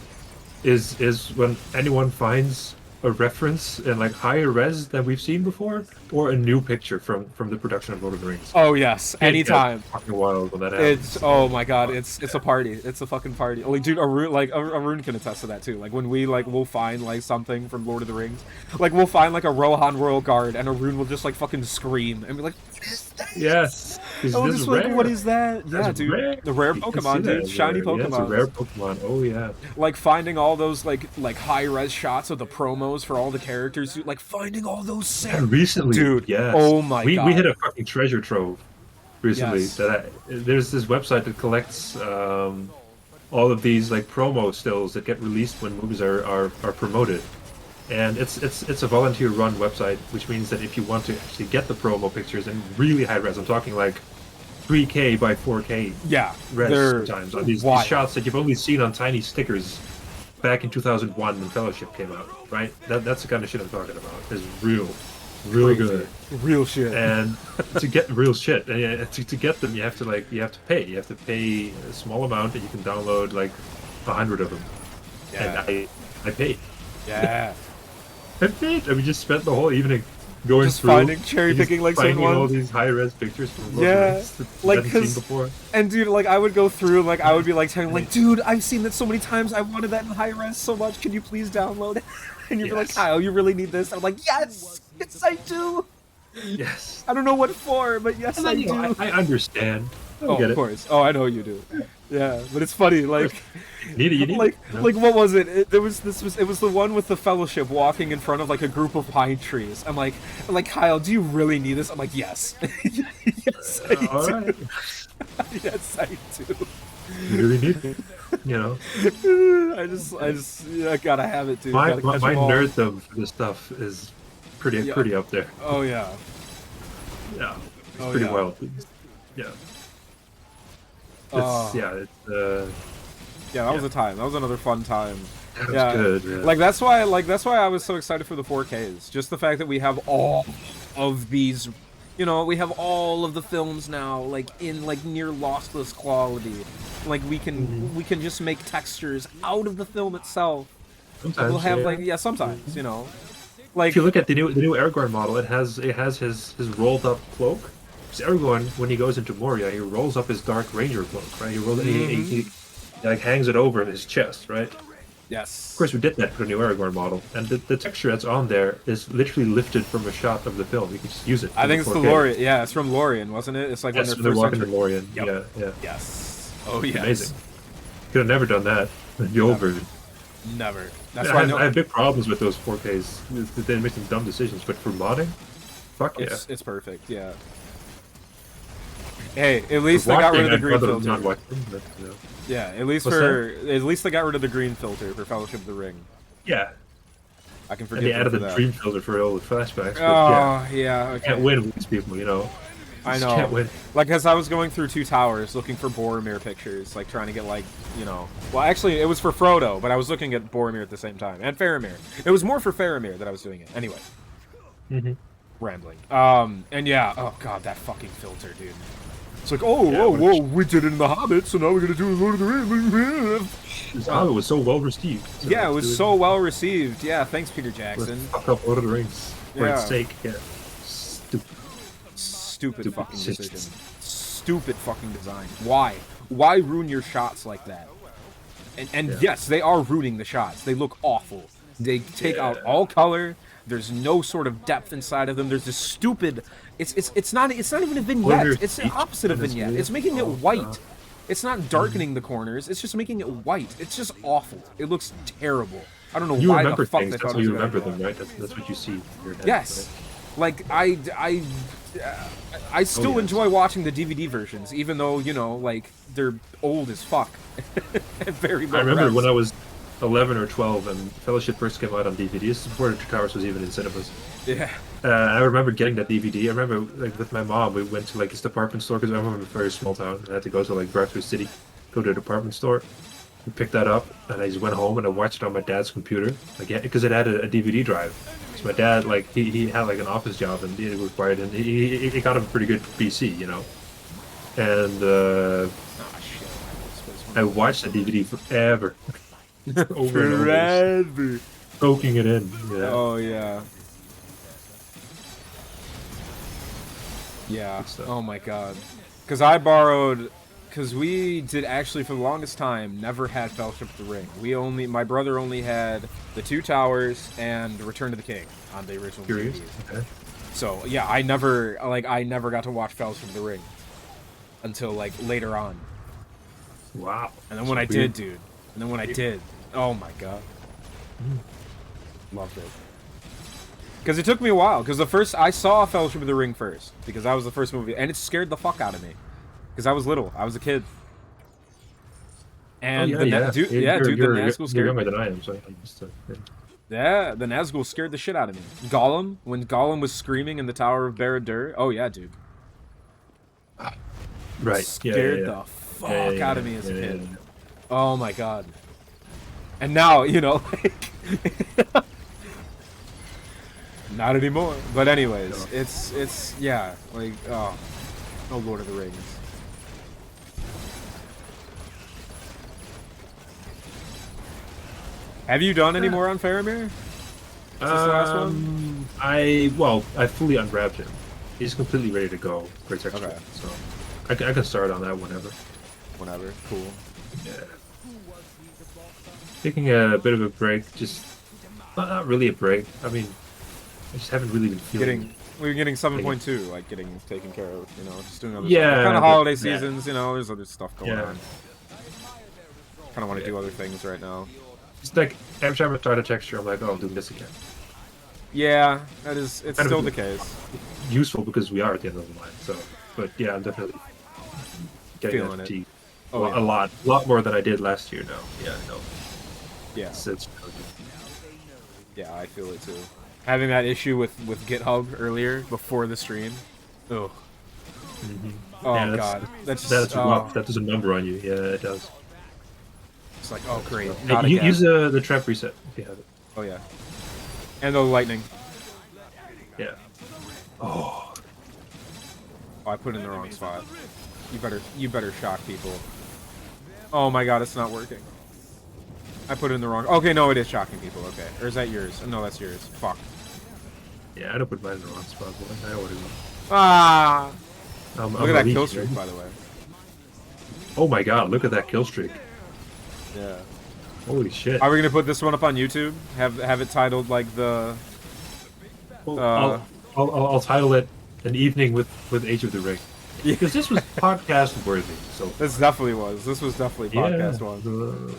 is when anyone finds a reference in like higher res than we've seen before, or a new picture from the production of Lord of the Rings. Oh yes, anytime. Fucking wild when that happens. It's oh my god, it's a party. It's a fucking party. Like dude, Arun can attest to that too. Like when we we'll find like something from Lord of the Rings, like we'll find like a Rohan Royal Guard, and Arun will just like fucking scream and be like, "What is that?" Yes. And we'll just like, "What is that?" Yeah, That's dude, rare. the rare You can Pokemon, see that dude, shiny rare. Yeah, Pokemon. it's a rare Pokemon. Oh yeah. Like finding all those like high res shots of the promos for all the characters, dude, like finding all those sick. And recently, Dude, yes. oh my god. We hit a fucking treasure trove recently. Yes. There's this website that collects all of these like promo stills that get released when movies are promoted. And it's a volunteer run website, which means that if you want to actually get the promo pictures in really high res, I'm talking like 3K by 4K Yeah, res they're sometimes on these wild. shots that you've only seen on tiny stickers back in 2001 when Fellowship came out, right? That's the kind of shit I'm talking about. It's real Crazy. good. Real shit. And to get real shit, and to get them, you have to pay. You have to pay a small amount, and you can download like 100 of them. Yeah. And I paid. Yeah. I paid. And we just spent the whole evening going Just through, finding, cherry just picking like certain finding all ones. these high res pictures from Lord of the Yeah, Rings that we like, hadn't seen 'cause- before. And dude, like I would go through, like I would be like telling, like, dude, I've seen that so many times. I wanted that in high res so much. Can you please download it? And you'd be like, Yes. Kyle, you really need this? I'm like, yes, yes, I do. Yes. I don't know what for, but yes, And I then, you do. know, I understand. I Oh, get of it. course. Oh, I know you do. Yeah, but it's funny, like, You need it. like, you know? like, what was it? It was the one with the Fellowship walking in front of like a group of pine trees. I'm like, Kyle, do you really need this? I'm like, yes, yes, I do. all right. Yes, I do. You really need it. You know, I gotta have it, dude. my Gotta catch my 'em all. nerddom for this stuff is pretty up there. Oh yeah. Yeah, it's Oh, pretty yeah. wild. Yeah. It's Yeah, that was a time. That was another fun time. that was Yeah, good. Yeah. like that's why I was so excited for the 4Ks. Just the fact that we have all of these, you know, we have all of the films now, like in like near lossless quality. Like we can just make textures out of the film itself. Sometimes We'll have yeah. like sometimes, you know, like If you look at the new Aragorn model, it has his rolled up cloak. Because Aragorn, when he goes into Moria, he rolls up his Dark Ranger cloak, right? He rolls it, he like hangs it over his chest, right? Of yes. course, we did that for the new Aragorn model, and the texture that's on there is literally lifted from a shot of the film. You can just use it. I think it's the 4K. Lorien. Yeah, it's from Lorien, wasn't it? It's like Yes, when they're they're walking first to Lorien. Yep. Yeah. Yes. Oh yes. Amazing. Could have never done that in the old version. Never. That's I why have, I have big problems with those 4Ks. They make some dumb decisions, but for modding, fuck yeah. It's perfect. Yeah. Hey, at least they got rid of the green filter. Not watching, but, you know. Yeah, at least What's at least they got rid of the green filter for Fellowship of the Ring. Yeah, I can and forgive they them added for the that. dream filter for all the flashbacks. But Oh yeah, okay. can't win with these people, you know. I Just know. Can't win. Like, as I was going through Two Towers looking for Boromir pictures, like trying to get like, you know. Well, actually, it was for Frodo, but I was looking at Boromir at the same time, and Faramir. It was more for Faramir that I was doing it. Anyway. Rambling. And yeah. Oh god, that fucking filter, dude. It's like, whoa, we did it in The Hobbit, so now we're gonna do Lord of the Rings. This album was so well received. So Yeah, it let's was do so well received. Yeah, thanks, Peter Let's Jackson. fuck up Lord of the Rings for Yeah. its sake. Yeah. Stupid. Stupid fucking shit. decision. Stupid fucking design. Why? Why ruin your shots like that? And Yeah. yes, they are ruining the shots. They look awful. They take out Yeah. all color. There's no sort of depth inside of them. There's this stupid. It's not even a vignette. Boromir It's the speech opposite of in this vignette. movie? It's making it Oh, white. God. It's not darkening the corners. It's just making it white. It's just awful. It looks terrible. I don't know You why remember the fuck things. they That's thought how it was you a good remember idea. them, right? That's what you see in your head. Yes. Like I still yes. enjoy watching the DVD versions, even though, you know, like they're old as fuck. And very low I remember res. when I was 11 or 12 and Fellowship first came out on DVD. This is before the Two Towers was even in cinemas. Yeah. I remember getting that DVD. I remember, like, with my mom, we went to like this department store because I'm from a very small town. I had to go to like drive through a city, go to a department store. We picked that up, and I just went home and I watched it on my dad's computer, like, because it had a DVD drive. So my dad, like, he had like an office job and it required, and he got a pretty good PC, you know. And Oh shit. I watched the DVD forever, over and over, soaking it in. Yeah. Oh yeah. Yeah. Good stuff. Oh my god. Because I borrowed. Because we did actually for the longest time never had Fellowship of the Ring. My brother only had the Two Towers and Return to the King on the original Curious. DVDs. Okay. So yeah, I never got to watch Fellowship of the Ring until like later on. Wow. And then when I did, dude. And then when I did, oh my god. Loved it. Because it took me a while. Because I saw Fellowship of the Ring first. Because that was the first movie. And it scared the fuck out of me. Because I was little. I was a kid. And oh, yeah. dude, You're, the Nazgul you're scared younger me. than I am, so I understand. Yeah. Yeah, the Nazgul scared the shit out of me. Gollum, when Gollum was screaming in the Tower of Barad-dûr. Oh yeah, dude. Right. Scared the fuck out of me as a kid. Oh my god. And now, you know, like not anymore. But anyways, it's yeah, like oh Lord of the Rings. Have you done any more on Faramir? Is this the last one? I fully unwrapped him. He's completely ready to go for texture. Okay. So I can start on that whenever. Whenever, cool. Yeah. Taking a bit of a break, just not really a break. I mean, I just haven't really been feeling. We're getting 7.2, like getting taken care of, you know, just doing other Yeah, stuff. Kind of holiday yeah. seasons, you know, there's other stuff going Yeah. on. Kind of want to do other things right now. It's like every time I start a texture, I'm like, oh, I'm doing this again. Yeah, it's Kind still of the case. Useful because we are at the end of the line. So, but yeah, I'm definitely getting Feeling it. FT Oh, yeah. a lot more than I did last year now. Yeah, no. Yeah, It's yeah, I feel it too. Having that issue with GitHub earlier before the stream. Oh. Oh yeah, god, that's oh, rough. That does a number on you. Yeah, it does. it's like oh great, Hey, not again. use the trap reset if you have it. Oh yeah, and the lightning. Yeah. Oh, Oh, I put it in the wrong spot. You better shock people. Oh my god, it's not working. I put it in the wrong. Okay, no, it is shocking people. Okay, or is that yours? No, that's yours. Fuck. yeah. I don't put mine in the wrong spot, boy. I know what it is. Ah! I'm Look at a that leech, kill streak, right? by the way. Oh my god! Look at that kill streak. Yeah. Holy shit! Are we gonna put this one up on YouTube? Have it titled like the? Well, I'll title it "An Evening with Age of the Ring" because this was podcast worthy. So This definitely was. This was definitely podcast one.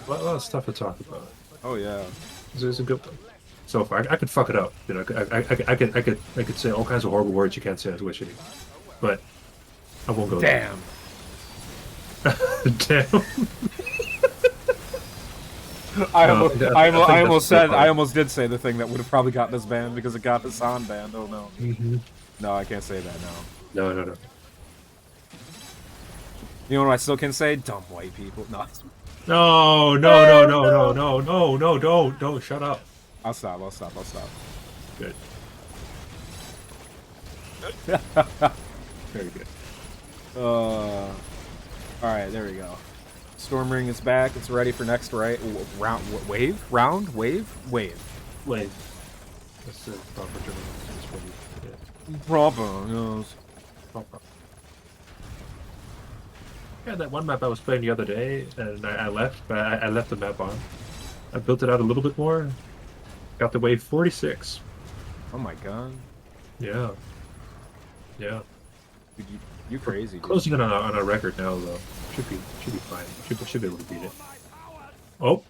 A lot of stuff to talk about. Oh yeah. It's a good one. So far, I could fuck it up. You know, I could say all kinds of horrible words you can't say on Twitch, but I won't go Damn. there. Damn. I No, almost, I think I that's almost the said, part. I almost did say the thing that would have probably gotten us banned because it got Hassan banned. Oh no. No, I can't say that now. No. You know what I still can say? Dumb white people. No. No, don't, shut up. I'll stop. Good. Very good. Alright, there we go. Storm Ring is back. It's ready for next round. Wave? Round? Wave? Wave. Wait. That's the proper term. It's ready. Yeah. Proper. Yes. Proper. Yeah, that one map I was playing the other day, and I left, but I left the map on. I built it out a little bit more. Got the wave 46. Oh my god. Yeah. Yeah. Dude, you crazy, dude. Closing in on a record now, though. Should be fine. Should be able to beat it. Oh.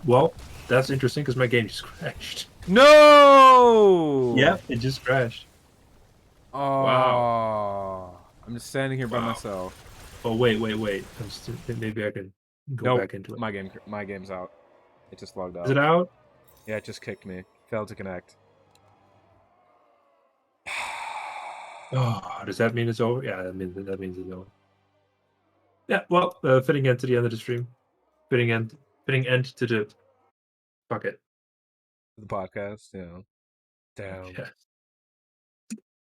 Well, that's interesting because my game just crashed. No! Yep, it just crashed. Oh. Wow. I'm just standing here by myself. Oh wait. Maybe I can go back into it. My game's out. It just logged out. Is it out? Yeah, it just kicked me. Failed to connect. Oh, does that mean it's over? Yeah, that means it's over. Yeah, well, fitting end to the end of the stream. Fitting end to the bucket. The podcast, yeah. Damn. Yeah.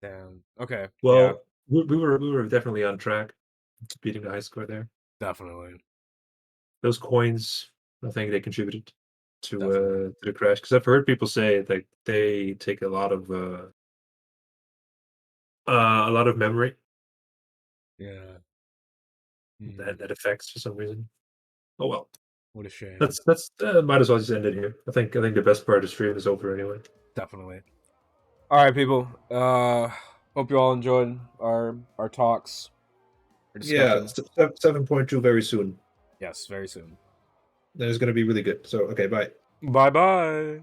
Damn. Okay. Well, yeah, we were definitely on track to beating the high score there. definitely. Those coins, I think they contributed to Definitely. the crash because I've heard people say like they take a lot of A lot of memory Yeah. that affects for some reason. Oh well. What a shame. That's might as well just end it here. I think the best part of the stream is over anyway. Definitely. All right, people. Hope you all enjoyed our talks, our Yeah, discussions. 7.2 very soon. Yes, very soon. That is going to be really good. So okay, bye. Bye bye.